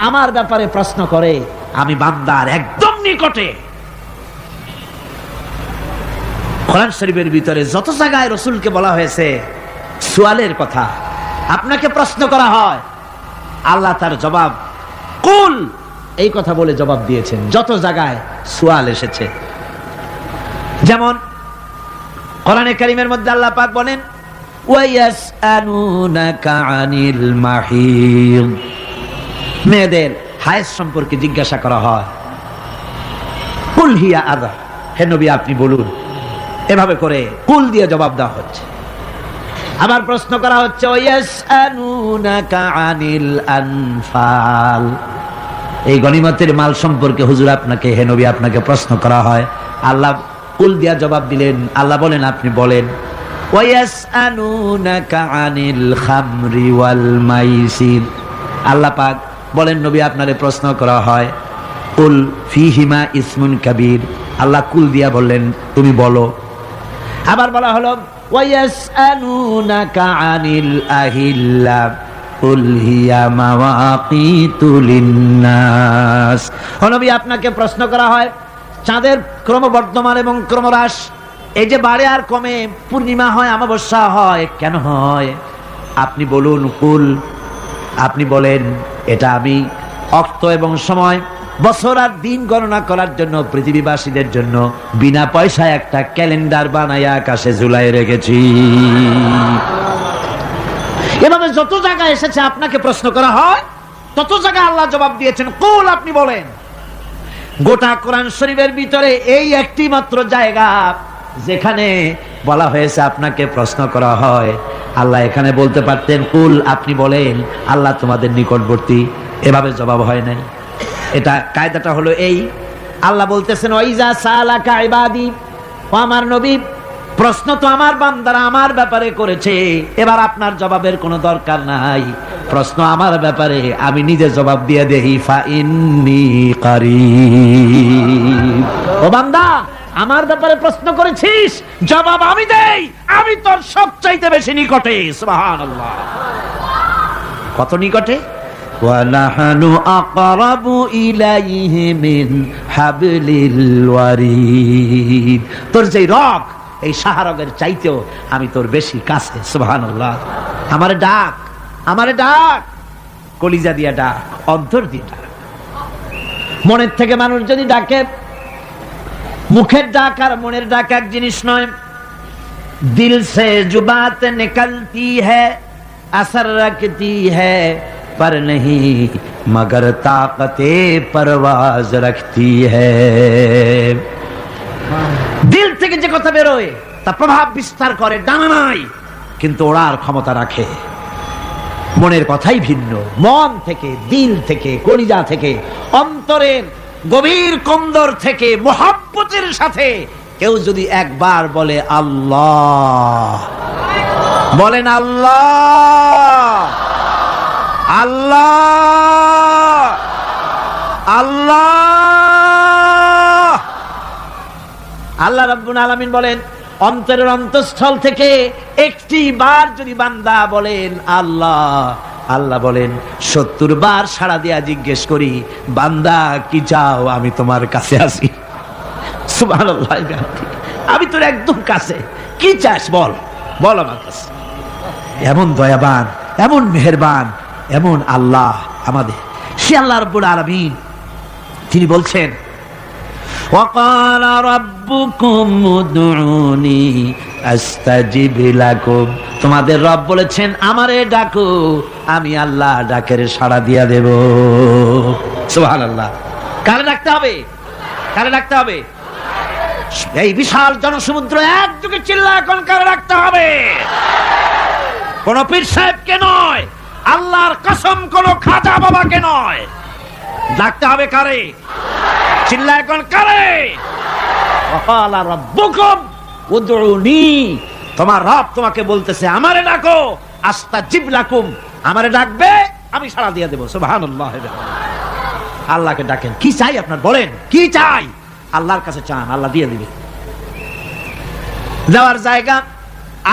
আমার ব্যাপারে প্রশ্ন করে, আমি বান্দার একদম নিকটে। কোরআন শরীফের ভিতরে যত জায়গায় রাসূলকে বলা হয়েছে সুয়ালের কথা, আপনাকে প্রশ্ন করা হয়, আল্লাহ তার জবাব কুল এই কথা বলে জবাব দিয়েছেন। যত জায়গায় সুয়াল এসেছে, যেমন কোরআনে কারীমের মধ্যে আল্লাহ পাক বলেন, ওয়ায়াসআলুনাকা আনিল মাহিদ, মেয়েদের হায়েজ সম্পর্কে জিজ্ঞাসা করা হয়, কুল হিয়া আযা, হে নবী আপনি বলুন। এভাবে করে কুল দিয়ে জবাব দেওয়া হচ্ছে। আবার প্রশ্ন করা হচ্ছে, ওয়ায়াসআলুনাকা আনিল আনফাল, এই গনিমতের মাল সম্পর্কে হুজুর আপনাকে, হে নবী আপনাকে প্রশ্ন করা হয়। আল্লাহ কুল দিয়া জবাব দিলেন। আল্লাহ বলেন আপনি বলেন। ওয়ায়াসআলুনাকা আনিল খামরি ওয়াল মাইসির, আল্লাহ পাক বলেন নবী আপনারে প্রশ্ন করা হয়, কুল ফীহিমা ইসমুন কাবীর, আল্লাহ কুল দিয়া বললেন তুমি বলো। আবার বলা হলো ওয়ায়াসআলুনাকা আনিল আহিল্লা কুল হিয়া মাওয়াকিতু লিন্নাস, ও নবী আপনাকে প্রশ্ন করা হয় চাঁদের ক্রমবর্ধমান এবং ক্রমহ্রাস, এই যে বাড়ে আর কমে, পূর্ণিমা হয় অমাবস্যা হয়, কেন হয় আপনি বলুন। কুল, আপনি বলেন এটা আমি অক্ত এবং সময়, বছর আর দিন গণনা করার জন্য পৃথিবীবাসীদের জন্য বিনা পয়সায় একটা ক্যালেন্ডার বানাইয়া আকাশে ঝুলাই রেখেছি। এভাবে যত জায়গায় এসেছে আপনাকে প্রশ্ন করা হয়, তত জায়গায় আল্লাহ জবাব দিয়েছেন কুল আপনি বলেন। গোটা কোরআন শরীফের ভিতরে এই একটি মাত্র জায়গা যেখানে বলা হয়েছে আপনাকে প্রশ্ন করা হয়, আল্লাহ এখানে বলতে পারতেন কুল আপনি বলেন, আল্লাহ তোমাদের নিকটবর্তী, এভাবে জবাব হয় নাই। এটা কায়দাটা হলো এই, আল্লাহ বলতেছেন ওয়াইজা সালাকা ইবাদি, ও আমার নবী প্রশ্ন তো আমার বান্দারা আমার ব্যাপারে করেছে, এবার আপনার জবাবের কোনো দরকার নাই, প্রশ্ন আমার ব্যাপারে আমি নিজে জবাব দিয়ে দেই, ফাইন্নী কারীব। ও বান্দা আমার ব্যাপারে প্রশ্ন করেছিস, জবাব আমি দেই, আমি তোর সবচাইতে বেশি নিকটে। সুবহানাল্লাহ, কত নিকটে? ওয়ানাহনু আকরাবু ইলাইহি মিন হাবলিল ওয়ারিদ, তোর যে রগ এই শাহরগের চাইতেও আমি তোর বেশি কাছে। সুবহানাল্লাহ, আমারে ডাক, আমারে ডাক, কলিজা দিয়া ডাক, অন্তর দিয়ে ডাক। মনের থেকে মানুষ যদি ডাকে, মুখের ডাক আর মনের ডাক এক জিনিস নয়। দিল সে जो बात निकलती है असर रखती है पर नहीं मगर ताकते परवाज रखती है। दिल থেকে থেকে যে কথা বেরোয় তা প্রভাব বিস্তার করে, ডানা নাই কিন্তু ওড়ার ক্ষমতা রাখে। মনের কথাই ভিন্ন, মন থেকে, দিল থেকে, কলিজা থেকে, অন্তরের গভীর কন্দর থেকে মোহাব্বতের সাথে কেউ যদি একবার বলে আল্লাহ, বলেন আল্লাহ, আল্লাহ, আল্লাহ, আল্লাহ রাব্বুল আলামিন বলেন অন্তরের অন্তঃস্থল থেকে একটি বার যদি বান্দা বলেন আল্লাহ, আল্লাহ বলেন 70 বার সাড়া দিয়া জিজ্ঞেস করি, বান্দা কি চাও, আমি তোমার কাছে আছি। সুবহানাল্লাহ, আমি তোর একদম কাছে, কি চাস বল, বল আমার কাছে। এমন দয়াবান, এমন মেহেরবান, এমন আল্লাহ আমাদের। সে আল্লাহ রাব্বুল আলামিন তিনি বলছেন وَقَالَ رَبُّكُمْ ادْعُونِي أَسْتَجِبْ لَكُمْ, তোমাদের রব বলেছেন আমারে ডাকো, আমি আল্লাহ ডাকের সাড়া দিয়া দেব। সুবহানাল্লাহ। কারে ডাকতে হবে? কারে ডাকতে হবে? এই বিশাল জনসমুদ্র একযোগে চিল্লায় এখন কারে ডাকতে হবে? কোন পীর সাহেবকে নয়, আল্লাহর কসম কোন খাজা বাবাকে নয়, ডাকতে হবে কারে? চিল্লায় এখন কারে? ওয়াকালা রাব্বুকুম উদউনি, তোমার রব তোমাকে বলতেছে আমারে ডাকো, আস্তাজিব লাকুম, আমারে ডাকবে আমি সাড়া দিয়ে দেব। সুবহানাল্লাহ। আল্লাহকে ডাকেন, কি চাই আপনার বলেন, কি চাই? আল্লাহর কাছে চান, আল্লাহ দিয়ে দিবে। দেওয়ার জায়গা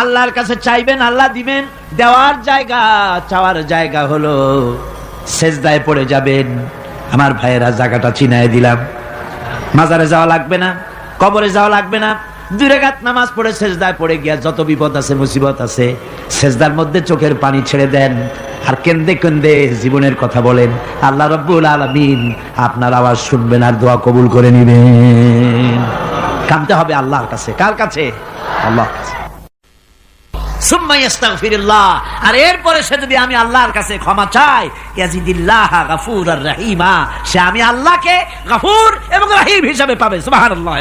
আল্লাহর কাছে চাইবেন, আল্লাহ দিবেন। দেওয়ার জায়গা, চাওয়ার জায়গা হলো সেজদায় পড়ে যাবেন। আমার ভাইয়েরা জায়গাটা চিনায় দিলাম। মাজারে যাওয়া লাগবে না, কবরে যাওয়া লাগবে না, 2 রাকাত নামাজ পড়ে সেজদায় পড়ে গিয়া যত বিপদ আছে, মুসিবত আছে, সেজদার মধ্যে চোখের পানি ছেড়ে দেন আর কেন্দে কেন্দে জীবনের কথা বলেন। আল্লাহ রাব্বুল আলামিন আপনার আওয়াজ শুনবেন আর দোয়া কবুল করে নেবেন। কাঁদতে হবে আল্লাহর কাছে। কার কাছে? আল্লাহর কাছে। সুম্মা ইস্তাগফিরুল্লাহ, আর এরপরে সে যদি আমি আল্লাহর কাছে ক্ষমা চাই, ইয়াজিদিল্লাহ গফুরার রহিমা, সে আমি আল্লাহকে গফুর এবং রহিম হিসাবে পাবে। সুবহানাল্লাহ।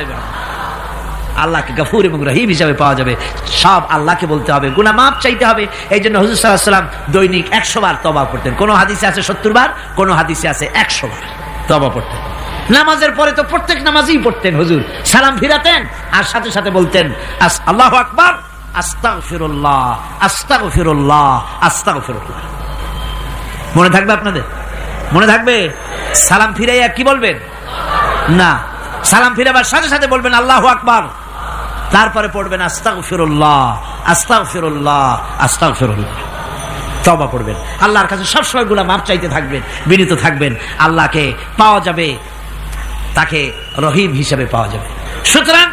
আল্লাহকে গফুর এবং রহিম হিসাবে পাওয়া যাবে। সব আল্লাহকে বলতে হবে, গুনাহ মাফ চাইতে হবে। এই জন্য হুজুর সাল্লাল্লাহু আলাইহি ওয়াসাল্লাম দৈনিক 100 বার তওবা করতেন। কোন হাদিসে আছে 70 বার, কোন হাদিসে আছে 100 বার তওবা করতেন। নামাজের পরে তো প্রত্যেক নামাজই পড়তেন হুজুর, সালাম ফিরাতেন আর সাথে সাথে বলতেন আল্লাহু আকবার, আস্তাগফিরুল্লাহ, আস্তাগফিরুল্লাহ, আস্তাগফিরুল্লাহ। মনে থাকবে আপনাদের? মনে থাকবে? সালাম ফিরাইয়া কি বলবেন? না, সালাম ফিরাবার সাথে সাথে বলবেন আল্লাহু আকবার, তারপরে পড়বেন আস্তাগফিরুল্লাহ, আস্তাগফিরুল্লাহ, আস্তাগফিরুল্লাহ। তওবা পড়বেন, আল্লাহর কাছে সবসময় গুনাহ মাফ চাইতে থাকবেন, বিনীত থাকবেন। আল্লাহকে পাওয়া যাবে, তাকে রহিম হিসেবে পাওয়া যাবে। সুতরাং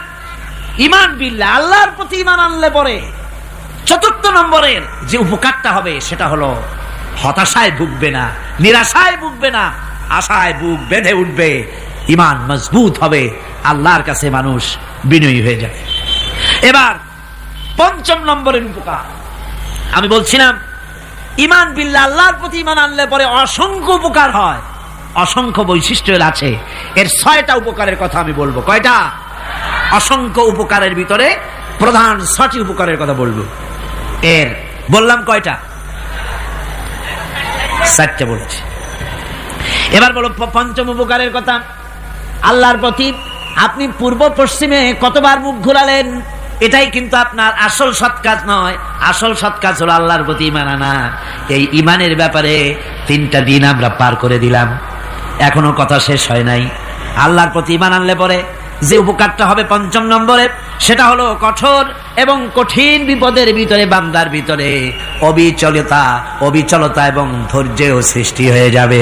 ঈমান বিল্লাহ, আল্লাহর প্রতি ঈমান আনলে পরে 4র্থ নম্বরের যে উপকারটা হবে সেটা হলো হতাশায় ভুগবে না, নিরাশায় ভুগবে না, আশায় বুক বেঁধে উঠবে, ঈমান মজবুত হবে, আল্লাহর কাছে মানুষ বিনয়ী হয়ে যাবে। এবার 5ম নম্বরের উপকার আমি বলছিলাম, ঈমান বিল্লাহ, আল্লাহর প্রতি ঈমান আনলে পরে অসংখ্য উপকার হয়, অসংখ্য বৈশিষ্ট্য আছে। এর 6টা উপকারের কথা আমি বলবো। কয়টা? অসংখ্য উপকারের ভিতরে প্রধান 6টি উপকারের কথা বলবো। এর বললাম কয়টা? 4টে বলেছি। এবার বলো 5ম উপকারের কথা। আল্লাহর প্রতি আপনি পূর্ব পশ্চিমে কতবার মুখ ঘুরালেন, এটাই কিন্তু আপনার আসল সৎ কাজ নয়। আসল সৎ কাজ হলো আল্লাহর প্রতি ঈমান আনা। এই ঈমানের ব্যাপারে 3টা দিন আমরা পার করে দিলাম, এখনো কথা শেষ হয় নাই। আল্লাহর প্রতি ঈমান আনলে পরে যে উপকারটা হবে 5ম নম্বরে, সেটা হলো কঠোর এবং কঠিন বিপদের ভিতরে বান্দার ভিতরে অবিচলতা এবং ধৈর্যের সৃষ্টি হয়ে যাবে।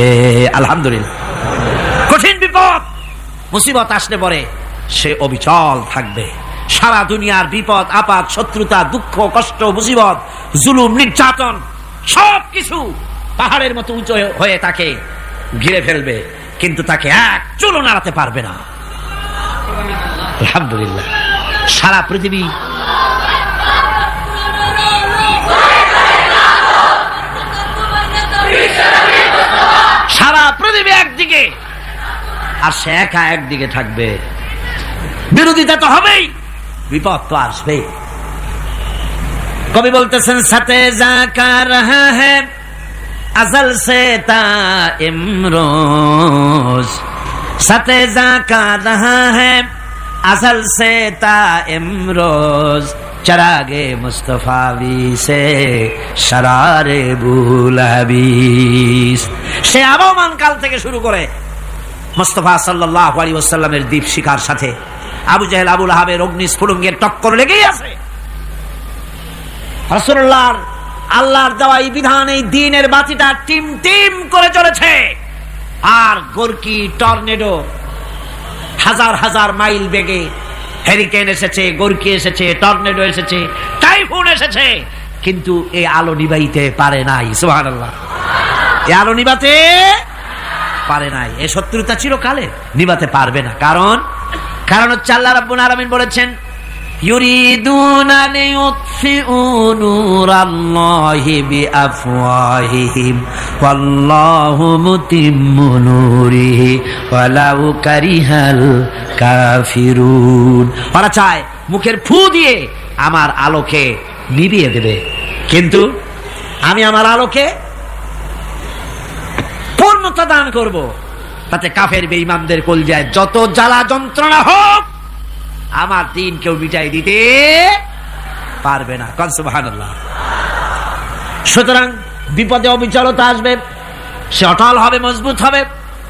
আলহামদুলিল্লাহ। কঠিন বিপদ মুসিবত আসলে পরে সে অবিচল থাকবে। সারা দুনিয়ার বিপদ আপদ, শত্রুতা, দুঃখ, কষ্ট, মুসিবত, জুলুম, নির্যাতন সবকিছু পাহাড়ের মতো উঁচু হয়ে তাকে ঘিরে ফেলবে, কিন্তু তাকে এক চুলও নাড়াতে পারবে না। আলহামদুলিল্লাহ। সারা পৃথিবী একদিকে আর সে একা একদিকে থাকবে। বিরোধিতা তো হবেই, বিপদ তো আসবে। কবি বলতেছেন সাথে জাকা রহা হ্যায় अज़ल से ताइम रोज सते जाका रहा है अज़ल से ताइम रोज चरागे मुस्तफावी से शरारे बुलहबीस। সে আবহমান কাল থেকে শুরু করে মুস্তাফা সাল্লাল্লাহু আলাইহি ওয়াসাল্লামের দীপ শিখার সাথে আবু জাহেল আবু লাহাবের অগ্নিস্ফুলিঙ্গের টক্কর লেগেই আছে। রাসূলুল্লাহর আল্লাহর দেওয়া এই বিধান, এই দ্বীনের বাতিটা টিম টিম করে চলেছে। আর গোরকি টর্নেডো হাজার হাজার মাইল বেগে, হেরিকেন এসেছে, গোরকি এসেছে, টর্নেডো এসেছে, টাইফুন এসেছে, কিন্তু এই আলো নিভাইতে পারে নাই। সুবহানাল্লাহ, এই আলো নিভাতে পারে নাই। এই শত্রুতা চিরকালে নিভাতে পারবে না। কারণ হচ্ছে আল্লাহ রাব্বুল আলামিন বলেছেন ইউরিদুনা লিইউতফিউ নূরাল্লাহি বিআফওয়াহিহিম ওয়াল্লাহু মুতিম্মু নূরিহি ওয়ালাউ কারিহাল কাফিরুন। ওরা চায় মুখের ফু দিয়ে আমার আলোকে নিভিয়ে দেবে, কিন্তু আমি আমার আলোকে পূর্ণতা দান করব। তাতে কাফের বেঈমানদের কলজায় যত জ্বালা যন্ত্রণা হোক, আমার দিন কেউ মিটাই দিতে পারবে না। সুবহানাল্লাহ। সুতরাং বিপদে অবিচলতা আসবে, সে অটল হবে, মজবুত হবে।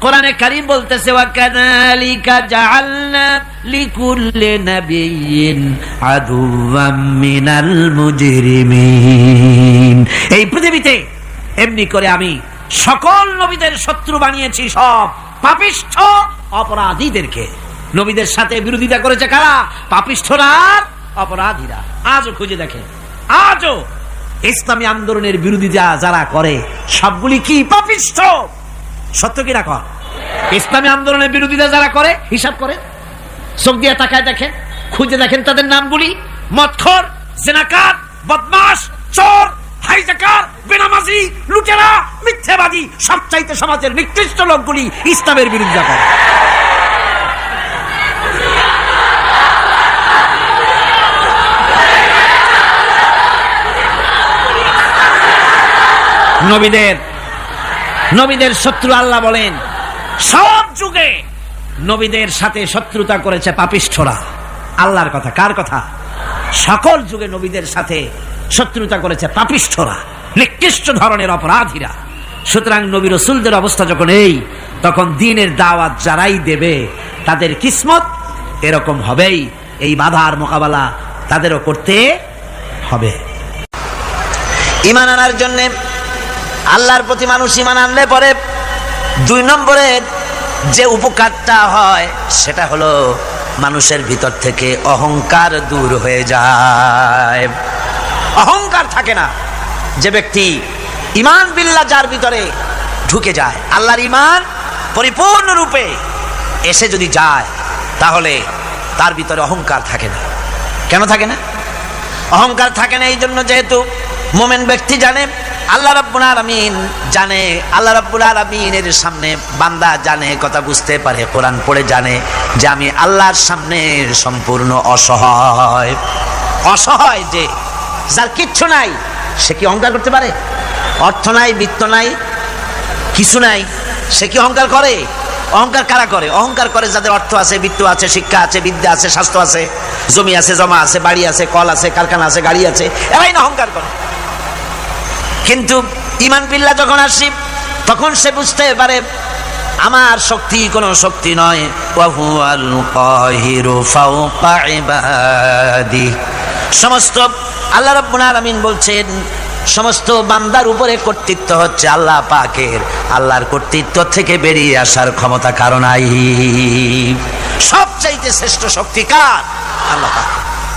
কোরআনে কারীম বলতেছে ওয়াকাযালিকা জাআলনা লিকুল্লি নাবিয়্যিন আদুওয়াম মিনাল মুজরিমিন। এই পৃথিবীতে এমনি করে আমি সকল নবীদের শত্রু বানিয়েছি, সব পাপিষ্ঠ অপরাধীদেরকে। নবীদের সাথে বিরোধিতা করেছে কারা? পাপিষ্ঠরা, অপরাধীরা। আজও খুঁজে দেখেন, আজও ইসলামী আন্দোলনের বিরোধিতা যারা করে সবগুলি কি? পাপিষ্ঠ। সত্য কিনা কর? ইসলামী আন্দোলনের বিরোধিতা যারা করে হিসাব করে, চোখ দিয়ে তাকায় দেখেন, খুঁজে দেখেন তাদের নামগুলি। মদখোর, জিনাকার, বদমাশ, চোর, হাইজাকার, বেনামাজি, লুটেরা, মিথ্যাবাদী, সবচাইতে সমাজের নিকৃষ্ট লোকগুলি ইসলামের বিরোধিতা করে। নবীদের শত্রু আল্লাহ বলেন সব যুগে নবীদের সাথে শত্রুতা করেছে পাপিষ্ঠরা। আল্লাহর কথা, কার কথা? সকল যুগে নবীদের সাথে শত্রুতা করেছে পাপিষ্ঠরা, নিকৃষ্ট ধরনের অপরাধীরা। সুতরাং নবী রাসূলদের অবস্থা যখন এই, তখন দ্বীনের দাওয়াত যারাই দেবে তাদের কিসমত এরকম হবেই। এই বাধার মোকাবেলা তাদেরও করতে হবে। ঈমান আনার জন্য আল্লাহর প্রতি মানুষ ঈমান আনলে পরে 2 নম্বরে যে উপকারটা হয় সেটা হলো মানুষের ভিতর থেকে অহংকার দূর হয়ে যায়। অহংকার থাকে না। যে ব্যক্তি ঈমান বিল্লাহ যার ভিতরে ঢুকে যায়, আল্লাহর ঈমান পরিপূর্ণরূপে এসে যদি যায়, তাহলে তার ভিতরে অহংকার থাকে না। কেন থাকে না? অহংকার থাকে না এই জন্য, যেহেতু মুমিন ব্যক্তি জানে আল্লাহ রাব্বুল আলামিন জানে, আল্লাহ রাব্বুল আলামিনের সামনে বান্দা জানে, কথা বুঝতে পারে, কোরআন পড়ে জানে যে আমি আল্লাহর সামনে সম্পূর্ণ অসহায়। অসহায় যে যার কিচ্ছু নাই, সে কি অহংকার করতে পারে? অর্থ নাই, বিত্ত নাই, কিছু নাই, সে কি অহংকার করে? অহংকার কারা করে? অহংকার করে যাদের অর্থ আছে, বিত্ত আছে, শিক্ষা আছে, বিদ্যা আছে, স্বাস্থ্য আছে, জমি আছে, জমা আছে, বাড়ি আছে, কল আছে, কারখানা আছে, গাড়ি আছে, এরাই না অহংকার করে। কিন্তু ঈমান বিল্লাহ যখন আসি, তখন সে বুঝতে পারে আমার শক্তি কোনো শক্তি নয়। ওয়া হুয়াল কাহিরু ফাওকা ইবাদি। সমস্ত আল্লাহ রাব্বুল আলামিন বলছেন সমস্ত বান্দার উপরে কর্তৃত্ব হচ্ছে আল্লাহ পাকের। আল্লাহর কর্তৃত্ব থেকে বেরিয়ে আসার ক্ষমতা কারো নাই। সবচাইতে শ্রেষ্ঠ শক্তি কার? আল্লাহ পাক।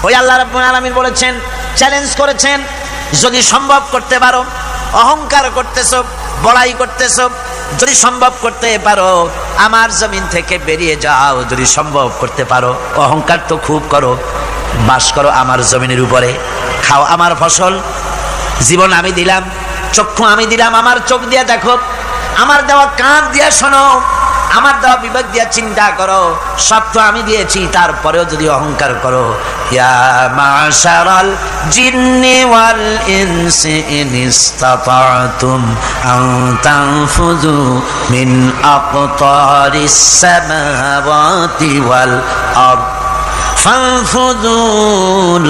ওই আল্লাহ রাব্বুল আলামিন বলেছেন, চ্যালেঞ্জ করেছেন, যদি সম্ভব করতে পারো, অহংকার করতেছো, বড়াই করতেছো, যদি সম্ভব করতে পারো আমার জমিন থেকে বেরিয়ে যাও। যদি সম্ভব করতে পারো, অহংকার তো খুব করো, বাস করো আমার জমিনের উপরে, খাও আমার ফসল, জীবন আমি দিলাম, চক্ষু আমি দিলাম, আমার চোখ দিয়ে দেখো, আমার দেওয়া কান দিয়ে শোনো, আমার দেওয়া বিবেক দিয়া চিন্তা করো, সব তো আমি দিয়েছি, তারপরেও যদি অহংকার করো। ইয়া মাশারাল জিন্নি ওয়াল ইনসি ইন ইসতাতাতুম আন তানফুযু মিন আকতারিস সামাওয়াতি ওয়াল আরদ ফানফুযু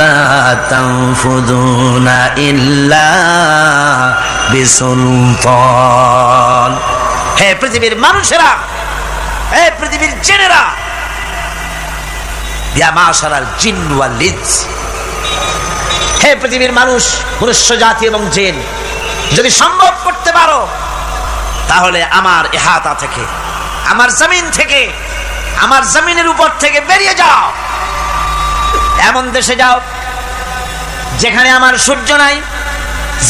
লা তানফুযুনা ইল্লা বিসুলতান। হে পৃথিবীর মানুষেরা, হে পৃথিবীর জিনেরা, ইয়া মাশারাল জিন ওয়াল ইনস, হে পৃথিবীর মানুষ, মনুষ্য জাতি এবং জিন, যদি সম্ভব করতে পারো তাহলে আমার ইহাতা থেকে, আমার জমিন থেকে, আমার জমিনের উপর থেকে বেরিয়ে যাও। এমন দেশে যাও যেখানে আমার সূর্য নাই,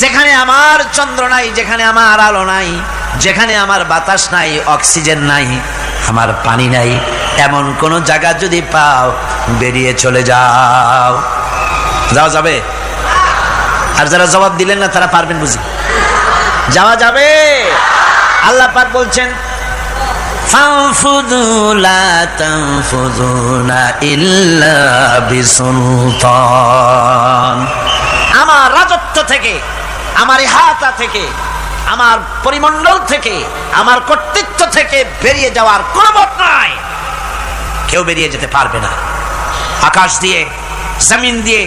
যেখানে আমার চন্দ্র নাই, যেখানে আমার আলো নাই, যেখানে আমার বাতাস নাই, অক্সিজেন নাই, আমার পানি নাই, এমন কোন জায়গা যদি পাও বেরিয়ে চলে যাও। যাওয়া যাবে? আর যারা জবাব দিলেন না তারা পারবেন বুঝি? যাওয়া যাবে। আল্লাহ পাক বলছেন ফানফুযু লা তানফুযুনা ইল্লা বিসুলতান। আমার রাজত্ব থেকে, আমার ইহাতা থেকে, আমার পরিমণ্ডল থেকে, আমার কর্তৃত্ব থেকে বেরিয়ে যাওয়ার কোনো পথ নাই। কেউ বেরিয়ে যেতে পারবে না। আকাশ দিয়ে, জমিন দিয়ে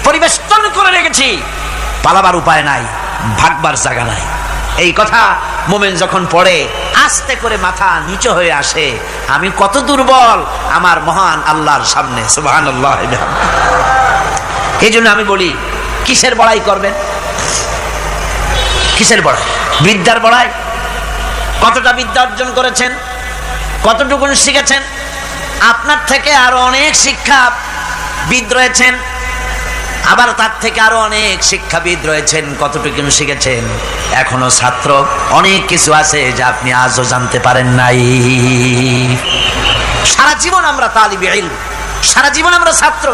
পরিবেষ্টন করে রেখেছি, পালাবার উপায় নাই, ভাগবার জায়গা নাই। এই কথা মুমিন যখন পড়ে আস্তে করে মাথা নিচু হয়ে আসে, আমি কত দুর্বল আমার মহান আল্লাহর সামনে। সুবহানাল্লাহ। এই জন্য আমি বলি, কিসের বড়াই করবেন? কিসের বড়াই? বিদ্যার বড়াই। কতটা বিদ্যা অর্জন করেছেন? কতটুকু শিখেছেন? আপনার থেকে আরো অনেক শিক্ষাবিদ রয়েছেন, আবার তার থেকে আরো অনেক শিক্ষাবিদ রয়েছেন, কতটুকু শিখেছেন? এখনো ছাত্র, অনেক কিছু আছে যা আপনি আজও জানতে পারেন নাই। সারা জীবন আমরা তালিবে ইলম, সারা জীবন আমরা ছাত্র।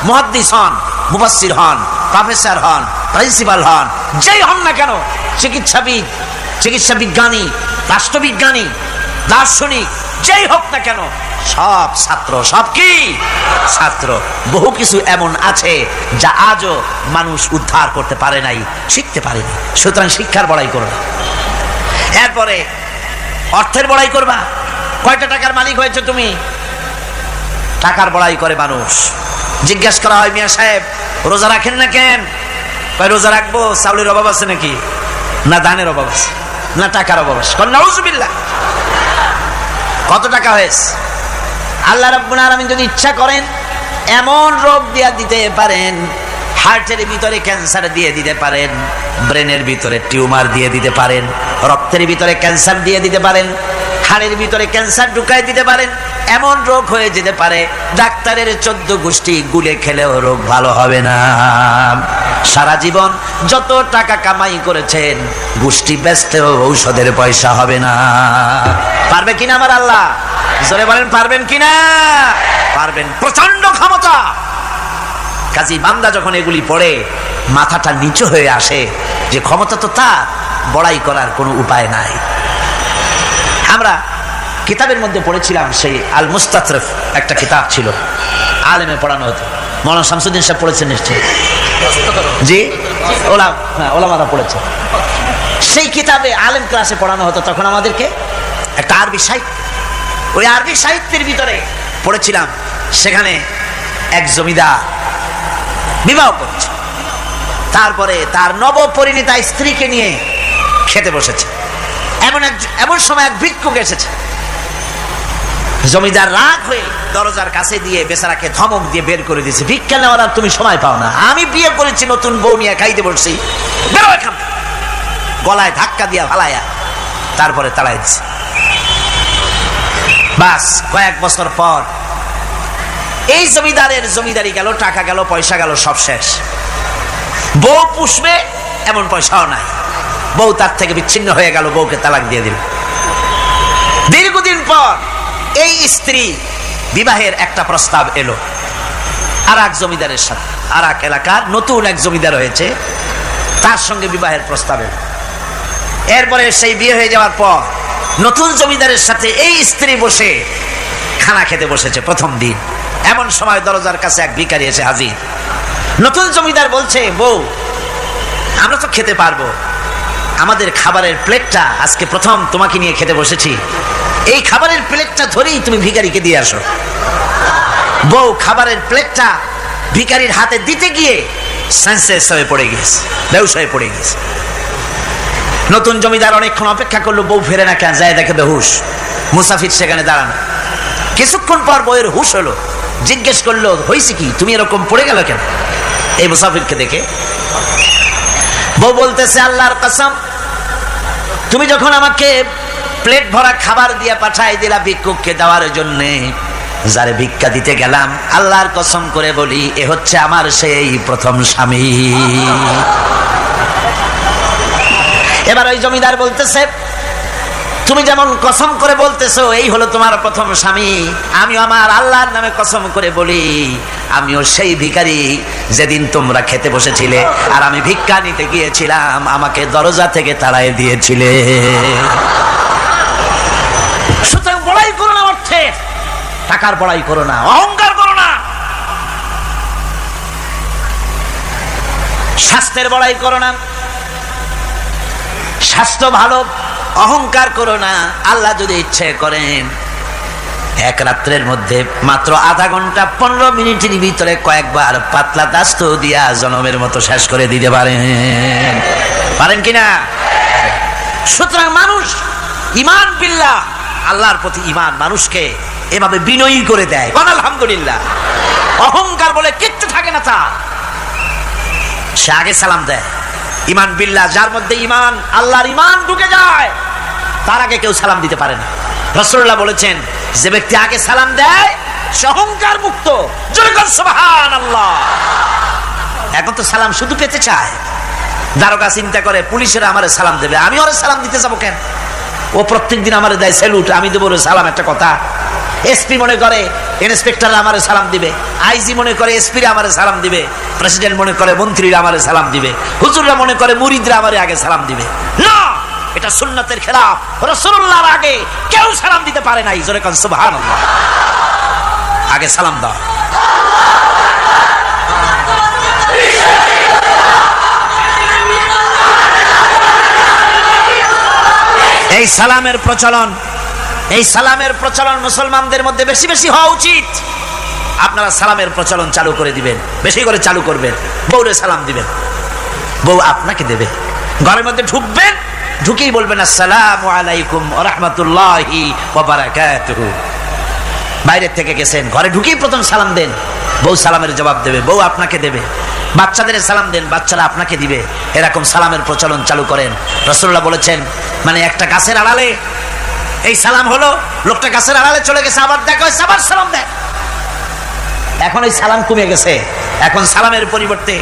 মুহাদ্দিস হন, মুফাসসির হন, প্রফেসর হন, প্রিন্সিপাল হন, যেই হন না কেন, চিকিৎসাবিদ, চিকিৎসা বিজ্ঞানী, রাষ্ট্রবিজ্ঞানী, দার্শনিক, যেই হোক না কেন, সব ছাত্র। সব কি? ছাত্র। বহু কিছু এমন আছে যা আজও মানুষ উদ্ধার করতে পারে নাই, শিখতে পারেনি। সুতরাং শিক্ষার বড়াই করো না। এরপরে অর্থের বড়াই করবা। কয়টা টাকার মালিক হয়েছে তুমি? টাকার বড়াই করে মানুষ। জিজ্ঞাসা করা হয়, মিয়া সাহেব রোজা রাখেন না কেন? রোজা রাখবো, চাউলের অভাব আছে নাকি? না ধানের অভাব আছে, না টাকার অভাব আছে। নাউজুবিল্লাহ। কত টাকা হয়েছে? আল্লাহ রাব্বুল আলামিন যদি ইচ্ছা করেন এমন রোগ দিয়া দিতে পারেন, হার্টের ভিতরে ক্যান্সার দিয়ে দিতে পারেন, ব্রেনের ভিতরে টিউমার দিয়ে দিতে পারেন, রক্তের ভিতরে ক্যান্সার দিয়ে দিতে পারেন, হাড়ের ভিতরে ক্যান্সার ঢুকাই দিতে পারেন। এমন রোগ হয়ে যেতে পারে ডাক্তারের 14 গোষ্ঠী গুলে খেলেও রোগ ভালো হবে না। সারা জীবন যত টাকা কামাই করেছেন, গোষ্ঠী বেচতেও ঔষধের পয়সা হবে না। পারবে কিনা আমার আল্লাহ? জোরে বলেন, পারবেন কিনা? পারবেন। প্রচন্ড ক্ষমতা। কাজী বান্দা যখন এগুলি পড়ে মাথাটা নিচু হয়ে আসে যে ক্ষমতা তো তার, বড়াই করার কোনো উপায় নাই। আমরা কিতাবের মধ্যে পড়েছিলাম, সেই আল মুস্তাতরফ একটা কিতাব ছিল, আলেমে পড়ানো হতো। মৌলানা শামসুদ্দিন সাহেব পড়েছেন নিশ্চয়ই? জি, ওলামারা পড়েছে। সেই কিতাবে আলেম ক্লাসে পড়ানো হতো তখন আমাদেরকে একটা আরবি সাহিত্য। ওই আরবি সাহিত্যের ভিতরে পড়েছিলাম, সেখানে এক জমিদার বিবাহ করছে, তারপরে তার নবপরিণীতা স্ত্রীকে নিয়ে খেতে বসেছে। এমন সময় এক ভিক্ষুক এসেছে। জমিদার রাগ হয়ে দরজার কাছে দিয়ে বেচারাকে ধমক দিয়ে বের করে দিয়েছে, ভিক্ষা নেওয়ার আর তুমি সময় পাও না, আমি বিয়ে করেছি, নতুন বউ নিয়ে খাইতে বসছি, বেরো এখান। গলায় ধাক্কা দিয়া ফালাইয়া তারপরে তাড়াই দিচ্ছে। বাস কয়েক বছর পর এই জমিদারের জমিদারি গেল, টাকা গেল, পয়সা গেল, সব শেষ। বউ পুষবে এমন পয়সাও নাই। বউ তার থেকে বিচ্ছিন্ন হয়ে গেল, বউকে তালাক দিয়ে দিল। দীর্ঘদিন পর এই স্ত্রী বিবাহের একটা প্রস্তাব এলো আর এক জমিদারের সাথে, আর এক এলাকার নতুন এক জমিদার হয়েছে, তার সঙ্গে বিবাহের প্রস্তাব এলো। এরপরে সেই বিয়ে হয়ে যাওয়ার পর নতুন জমিদারের সাথে এই স্ত্রী বসে খানা খেতে বসেছে প্রথম দিন। এমন সময় দরজার কাছে এক ভিখারি এসে হাজির। নতুন জমিদার বলছে, বউ আমরা তো খেতে পারবো, আমাদের খাবারের প্লেটটা আজকে প্রথম তোমাকে নিয়ে খেতে বসেছি, এই খাবারের প্লেটটা ধরেই তুমি ভিখারিকে দিয়ে আসো। বউ খাবারের প্লেটটা ভিখারির হাতে দিতে গিয়ে সেন্সলেস হয়ে পড়ে গিয়েছে, বেহুশ হয়ে পড়ে গিয়েছে। নতুন জমিদার অনেকক্ষণ অপেক্ষা করলো, বউ ফেরে না কেন, যায় দেখে বেহুশ। মুসাফির সেখানে দাঁড়ানো। কিছুক্ষণ পর বউয়ের হুশ হলো, জিজ্ঞেস করলো, হয়েছে কি, তুমি এরকম পড়ে গেল কেন? এই মুসাফিরকে দেখে বউ বলতেছে, আল্লাহর কসম, তুমি যখন আমাকে প্লেট ভরা খাবার দিয়ে পাঠাই দিলা ভিক্ষুককে দেওয়ার জন্যে, যারে ভিক্ষা দিতে গেলাম, আল্লাহর কসম করে বলি এ হচ্ছে আমার সেই প্রথম স্বামী। এবার ওই জমিদার বলতেছে, তুমি যেমন কসম করে বলতেছো এই হলো তোমার প্রথম স্বামী, আমিও আমার আল্লাহর নামে কসম করে বলি আমিও সেই ভিখারি যেদিন তোমরা খেতে বসেছিলে আর আমি ভিক্ষা নিতে গিয়েছিলাম, আমাকে দরজা থেকে তাড়াই দিয়েছিলে। সুতরাং বড়াই করো না অর্থে, টাকার বড়াই করো না, অহংকার করো না, স্বাস্থ্যের বড়াই করো না, স্বাস্থ্য ভালো, অহংকার করো না। আল্লাহ যদি ইচ্ছে করেন এক রাত্রের মধ্যে মাত্র আধা ঘন্টা 15 মিনিটের ভিতরে কয়েকবার পাতলা দাস্ত দিয়া জনমের মতো শেষ করে দিতে পারেন, পারেন কিনা? সুতরাং মানুষ ঈমান বিল্লাহ, আল্লাহর প্রতি ঈমান মানুষকে এভাবে বিনয়ী করে দেয়। আলহামদুলিল্লাহ। অহংকার বলে কিচ্ছু থাকে না তার, সে আগে সালাম দেয়। ঈমান বিল্লাহ, যার মধ্যে ঈমান, আল্লাহর ঈমান ঢুকে যায়, তার আগে কেউ সালাম দিতে পারে না। রাসূলুল্লাহ বলেছেন, যে ব্যক্তি আগে সালাম দেয় সে অহংকার মুক্ত। জোরে বল সুবহানাল্লাহ। এখন তো সালাম শুধু পেতে চায়। দারোগা চিন্তা করে পুলিশেরা আমারে সালাম দেবে, আমি ওরে সালাম দিতে যাবো কেন? ও প্রত্যেকদিন আমারে দেয় স্যালুট, আমি দেবো ওরে সালাম, একটা কথা। এসপি মনে করে ইন্সপেক্টররা আমারে সালাম দিবে, আইজি মনে করে এসপিরা আমারে সালাম দিবে, প্রেসিডেন্ট মনে করে মন্ত্রীরা আমারে সালাম দিবে, হুজুররা মনে করে মুরিদরা আমারে আগে সালাম দিবে। না, এটা সুন্নাতের খেলাফ। রাসূলুল্লাহর আগে কেউ সালাম দিতে পারে নাই। জোরে কোন সুবহানাল্লাহ। আগে সালাম দাও। এই সালামের প্রচলন, এই সালামের প্রচলন মুসলমানদের মধ্যে বেশি বেশি হওয়া উচিত। আপনারা সালামের প্রচলন চালু করে দিবেন, বেশি করে চালু করবেন। বউরে সালাম দিবেন, বউ আপনাকে দেবে। ঘরের মধ্যে ঢুকবেন, ঢুকেই বলবেন আসসালামু আলাইকুম ওয়া রাহমাতুল্লাহি ওয়া বারাকাতুহু। বাইরের থেকে গেছেন, ঘরে ঢুকেই প্রথম সালাম দেন, বউ সালামের জবাব দেবে, বউ আপনাকে দেবে। বাচ্চাদের সালাম দেন, বাচ্চারা আপনাকে দিবে। এরকম সালামের প্রচলন চালু করেন। রাসূলুল্লাহ বলেছেন, মানে একটা গাছের আড়ালে এই সালাম হলো, লোকটা গাছের আড়ালে চলে গেছে, আবার দেখা হয়েছে, আবার সালাম দেয়। এখন এই সালাম কমে গেছে, এখন সালামের পরিবর্তে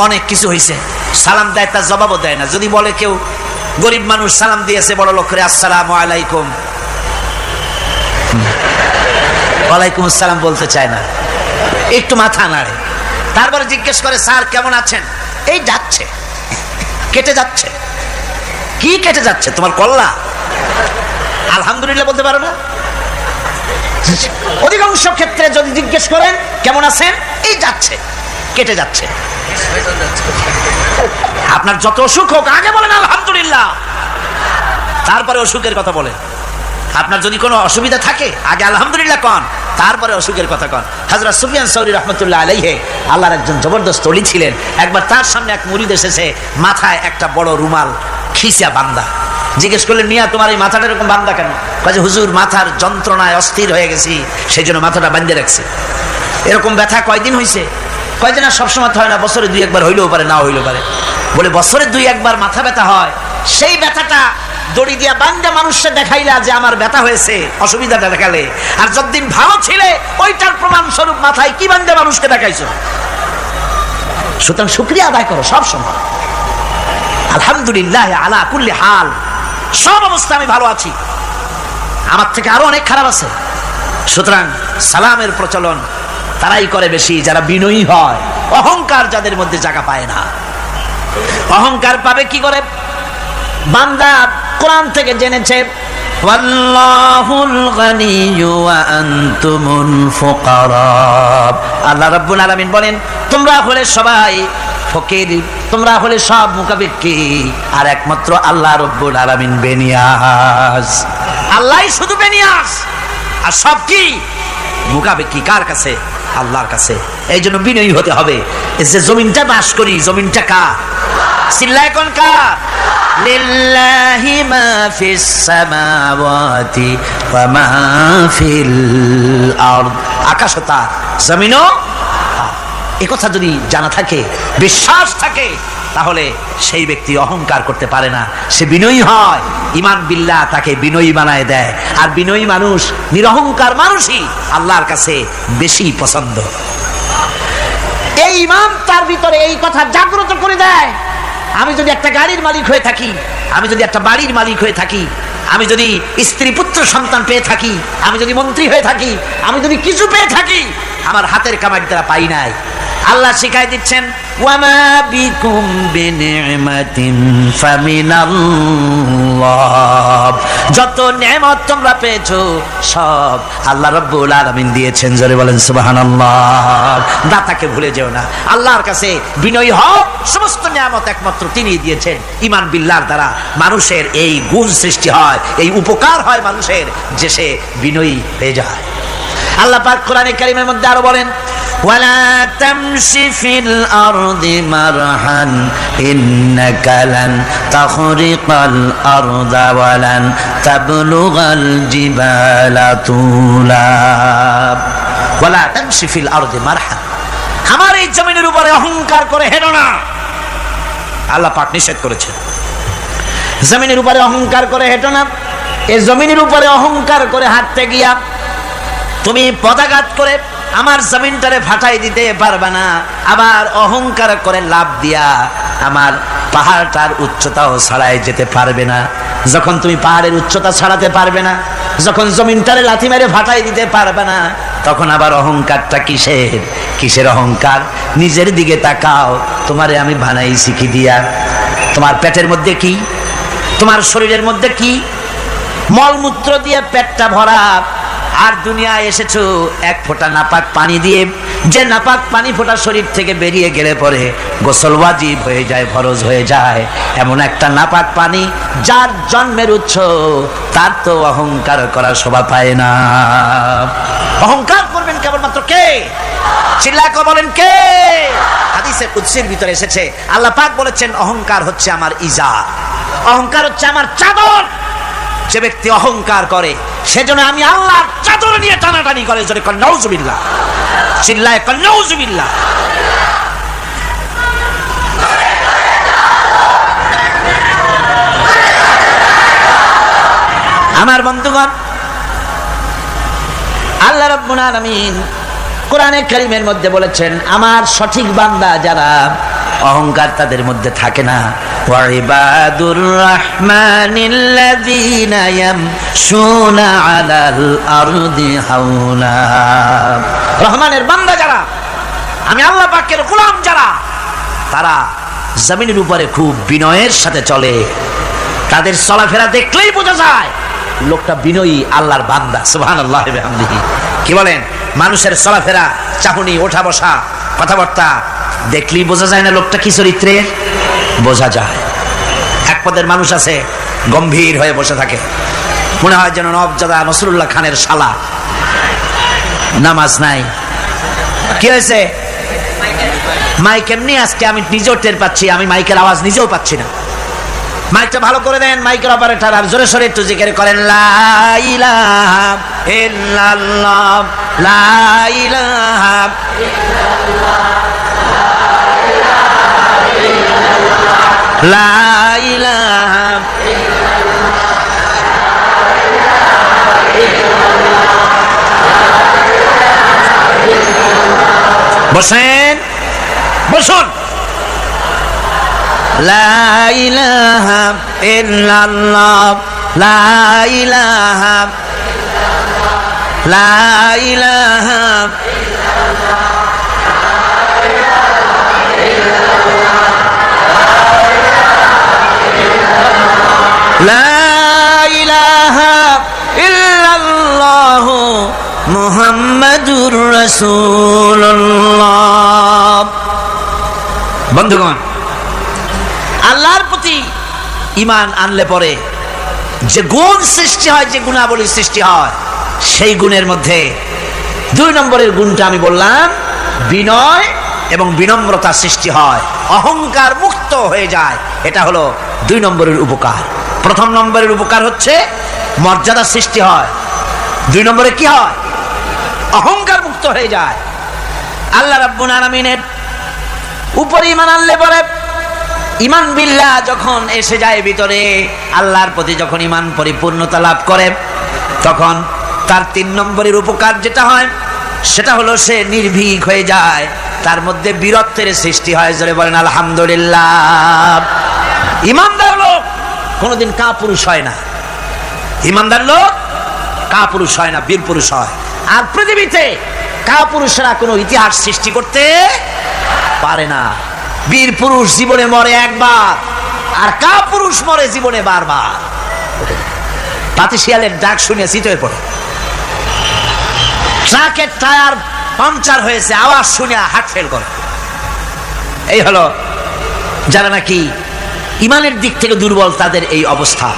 অনেক কিছু হয়েছে। সালাম দেয়, তার জবাবও দেয় না। যদি বলে কেউ গরিব মানুষ সালাম দিয়েছে বড় লোক করে, আসসালামু আলাইকুম, ওয়ালাইকুম আসসালাম বলতে চায় না, একটু মাথা নাড়ে। তারপরে জিজ্ঞেস করে, স্যার কেমন আছেন? এই যাচ্ছে, কেটে যাচ্ছে। কি কেটে যাচ্ছে? তোমার কল্লা? আলহামদুলিল্লাহ বলতে পারো না? অধিকাংশ ক্ষেত্রে যদি জিজ্ঞেস করেন কেমন আছেন, এই যাচ্ছে, কেটে যাচ্ছে। আপনার যত অসুখ হোক আগে বলেন আলহামদুলিল্লাহ, তারপরে অসুখের কথা বলেন। আপনার যদি কোনো অসুবিধা থাকে আগে আলহামদুলিল্লাহ কন, তারপরে অসুখের কথা কন। হযরত সুফিয়ান সাউরি রাহমাতুল্লাহ আলাইহি আল্লাহর একজন জবরদস্ত ওলি ছিলেন। একবার তার সামনে এক মুরিদ এসেছে, মাথায় একটা বড় রুমাল খিসা বান্দা। জিজ্ঞেস করলেন, মিয়া তোমার এই মাথাটা এরকম বান্দা কেন? কাজে হুজুর মাথার যন্ত্রণায় অস্থির হয়ে গেছি, সেই জন্য মাথাটা বাঁধে রাখছে। এরকম ব্যথা কয়দিন হয়েছে? কয়দিন? আর সবসময় হয় না, বছরে 2-1 হইলেও পারে, না হইলেও পারে। বলে বছরে 2-1 মাথা ব্যথা হয়, সেই ব্যথাটা দড়ি দিয়া বান্ধা মানুষকে দেখাইলা যে আমার ব্যথা হয়েছে, অসুবিধাটা দেখালে। আর যতদিন ভালো ছিলে ওইটার প্রমাণ স্বরূপ মাথায় কি বান্ধা মানুষকে দেখাইছো। সুতরাং শুকরিয়া আদায় করো সব সময়। আলহামদুলিল্লাহ আলা কুল্লি হাল, সব অবস্থা আমি ভালো আছি, আমার থেকে আরো অনেক খারাপ আছে। সুতরাং সালামের প্রচলন তারাই করে বেশি যারা বিনয়ী হয়, অহংকার যাদের মধ্যে জায়গা পায় না। অহংকার পাবে কি করে? বান্দা কোরআন থেকে জেনেছে ওয়াল্লাহুল গানিয়্যু ওয়া আনতুমুল ফুকারা। আল্লাহ রাব্বুল আলামিন বলেন তোমরা হলে সবাই ফকির, তোমরা হলে সব মুখাপেক্ষী, আর একমাত্র আল্লাহ রাব্বুল আলামিন বেনিয়াস। আল্লাহই শুধু বেনিয়াস, আর সব কি মুখাপেক্ষী। কার কাছে? আল্লাহর কাছে। এই জন্য বিনয়ী হতে হবে। এই যে জমিনটা বাস করি, জমিনটা কার? চিল্লায় কোন কার? লিল্লাহি মা ফিস সামাওয়াতি ওয়া মা ফিল আরদ। আকাশ ও তার, জমিনও। এই কথা যদি জানা থাকে, বিশ্বাস থাকে, তাহলে সেই ব্যক্তি অহংকার করতে পারে না, সে বিনয়ী হয়। ঈমান বিল্লাহ তাকে বিনয়ী বানায় দেয়, আর বিনয়ী মানুষ, নিরহংকার মানুষই আল্লাহর কাছে বেশি পছন্দ। এই ঈমান তার ভিতরে এই কথা জাগ্রত করে দেয়। আমি যদি একটা গাড়ির মালিক হয়ে থাকি, আমি যদি একটা বাড়ির মালিক হয়ে থাকি, আমি যদি স্ত্রী পুত্র সন্তান পেয়ে থাকি, আমি যদি মন্ত্রী হয়ে থাকি, আমি যদি কিছু পেয়ে থাকি, আমার হাতের কামাই দ্বারা পাই নাই। আল্লাহ শিখাই দিচ্ছেন ওয়ামা বিকুম বিনিমাতিন ফামিনাল্লাহ। যত নেয়ামত তোমরা পেয়েছো সব আল্লাহ রাব্বুল আলামিন দিয়েছেন। জোরে বলেন সুবহানাল্লাহ। দাতাকে ভুলে যেও না, আল্লাহর কাছে বিনয়ী হও। সমস্ত নেয়ামত একমাত্র তিনিই দিয়েছেন। ঈমান বিল্লাহর দ্বারা মানুষের এই গুণ সৃষ্টি হয়, এই উপকার হয় মানুষের, যে সে বিনয়ী হয়ে যায়। আল্লাহ পাক কোরআনে কারীমের মধ্যে আরো বলেন ওয়ালা তামশি ফিল আরদি মারহান ইন্নাকা লান তাখরিকাল আরদা ওয়ালান তাবলুগাল জিবালা তুলা। ওয়ালা তামশি ফিল আরদি মারহান, আমার এই জমিনের উপরে অহংকার করে হেঁটো না। আল্লাহ পাক নিষেধ করেছেন জমিনের উপরে অহংকার করে হেঁটো না। এই জমিনের উপরে অহংকার করে হাঁটতে গিয়া তুমি পদাঘাত করে আমার জমিনটারে ফাটাই দিতে পারবে না, আবার অহংকার করে লাভ দিয়া আমার পাহাড়টার উচ্চতাও ছাড়াই যেতে পারবে না। যখন তুমি পাহাড়ের উচ্চতা ছাড়াতে পারবে না, যখন জমিনটারে লাথি মেরে ফাটাই দিতে পারবে না, তখন আবার অহংকারটা কিসের? কিসের অহংকার? নিজের দিকে তাকাও, তোমারে আমি বানাইছি কি দিয়া? তোমার পেটের মধ্যে কি? তোমার শরীরের মধ্যে কি? মলমূত্র দিয়ে পেটটা ভরা, আর দুনিয়ায় এসেছো এক ফোঁটা নাপাক পানি দিয়ে। যে নাপাক পানি ফোঁটা শরীর থেকে বেরিয়ে গেলে পরে গোসল ওয়াজিব হয়ে যায়, ফরজ হয়ে যায়। এমন একটা নাপাক পানি যার জন্মের উৎস, তার তো অহংকার করার শোভা পায় না। অহংকার করবেন কেবলমাত্র কে? চিল্লাকে বলেন কে? হাদিসে কুদসির ভিতরে এসেছে, আল্লাহ পাক বলেছেন অহংকার হচ্ছে আমার ইজার, অহংকার হচ্ছে আমার চাদর। যে ব্যক্তি অহংকার করে সেজন্য আমি আল্লাহর চাদর নিয়ে টানাটানি করে। জোরে কর নাউজুবিল্লাহ, চিল্লায় কর নাউজুবিল্লাহ। আমার বন্ধুগণ, আল্লাহ রাব্বুল আলামিন কোরআনে কারীমের মধ্যে বলেছেন আমার সঠিক বান্দা যারা, অহংকার তাদের মধ্যে থাকে না। ওয়াইবাদুর রাহমানিল্লাযীনা ইয়ামশুনা আলাল আরদি হাওলা। রহমানের বান্দা যারা, আমি আল্লাহ পাকের গোলাম যারা, তারা জমিনের উপরে খুব বিনয়ের সাথে চলে। তাদের চলাফেরা দেখলেই বোঝা যায় লোকটা বিনয়ী, আল্লাহর বান্দা। সুবহানাল্লাহি ওয়া বিহামদিহি। কি বলেন? মানুষের চলাফেরা, চাহনি, ওঠা বসা, কথাবার্তা দেখলেই বোঝা যায় না লোকটা কি চরিত্রের? বোঝা যায়। এক পদের মানুষ আছে গম্ভীর হয়ে বসে থাকে, মনে হয় যেন নবজাদা নসরুল্লাহ খানের শালা। নামাজ নাই। কি হয়েছে? মাইক এমনি আজকে আমি নিজেও টের পাচ্ছি, আমি মাইকের আওয়াজ নিজেও পাচ্ছি না। মাইকটা ভালো করে দেন মাইকের অপারেটর, আর জোরে সোরে একটু জিকির করেন লা ইলাহা ইল্লাল্লাহ, লা ইলাহা লা ইলাহা। বসেন, বসুন। লা ইলাহা ইল্লাল্লাহ, লা ইলাহা, লা ইলাহা, লা বন্ধুগণ, আল্লাহর প্রতি ঈমান আনলে পরে যে গুণ সৃষ্টি হয়, যে গুণাবলী সৃষ্টি হয়, সেই গুণের মধ্যে 2 নম্বরের গুণটা আমি বললাম, বিনয় এবং বিনম্রতা সৃষ্টি হয়, অহংকার মুক্ত হয়ে যায়। এটা হলো 2 নম্বরের উপকার। 1 নম্বরের উপকার হচ্ছে মর্যাদা সৃষ্টি হয়, 2 নম্বরে কি হয়? অহংকার মুক্ত হয়ে যায়। আল্লাহ রাব্বুল আলামিনের উপর ঈমান আনলে পরে, ঈমান বিল্লাহ যখন এসে যায় ভিতরে, আল্লাহর প্রতি যখন ঈমান পরিপূর্ণতা লাভ করে, তখন তার 3 নম্বরের উপকার যেটা হয় সেটা হলো সে নির্ভীক হয়ে যায়, তার মধ্যে বীরত্বের সৃষ্টি হয়। জোরে বলেন আলহামদুলিল্লাহ। ঈমানদার লোক কোনোদিন কাপুরুষ হয় না, ঈমানদার লোক কাপুরুষ হয় না, বীর পুরুষ হয়। আর পৃথিবীতে কাপুরুষরা কোনো ইতিহাস সৃষ্টি করতে পারে না। বীর পুরুষ জীবনে মরে একবার, আর কাপুরুষ মরে জীবনে বারবার। পাতিশিয়ালের ডাক শুনে চিত হয়ে পড়ে, ট্রাকের টায়ার পাংচার হয়েছে, আওয়াজ শুনে হার্ট ফেল করে। এই হলো যারা নাকি ঈমানের দিক থেকে দুর্বল, তাদের এই অবস্থা।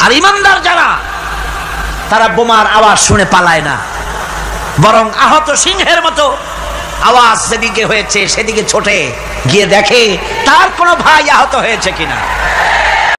আর ঈমানদার যারা, তারা বোমার আওয়াজ শুনে পালায় না, বরং আহত সিংহের মতো আওয়াজ যেদিকে হয়েছে সেদিকে ছোটে গিয়ে দেখে তার কোনো ভাই আহত হয়েছে কিনা।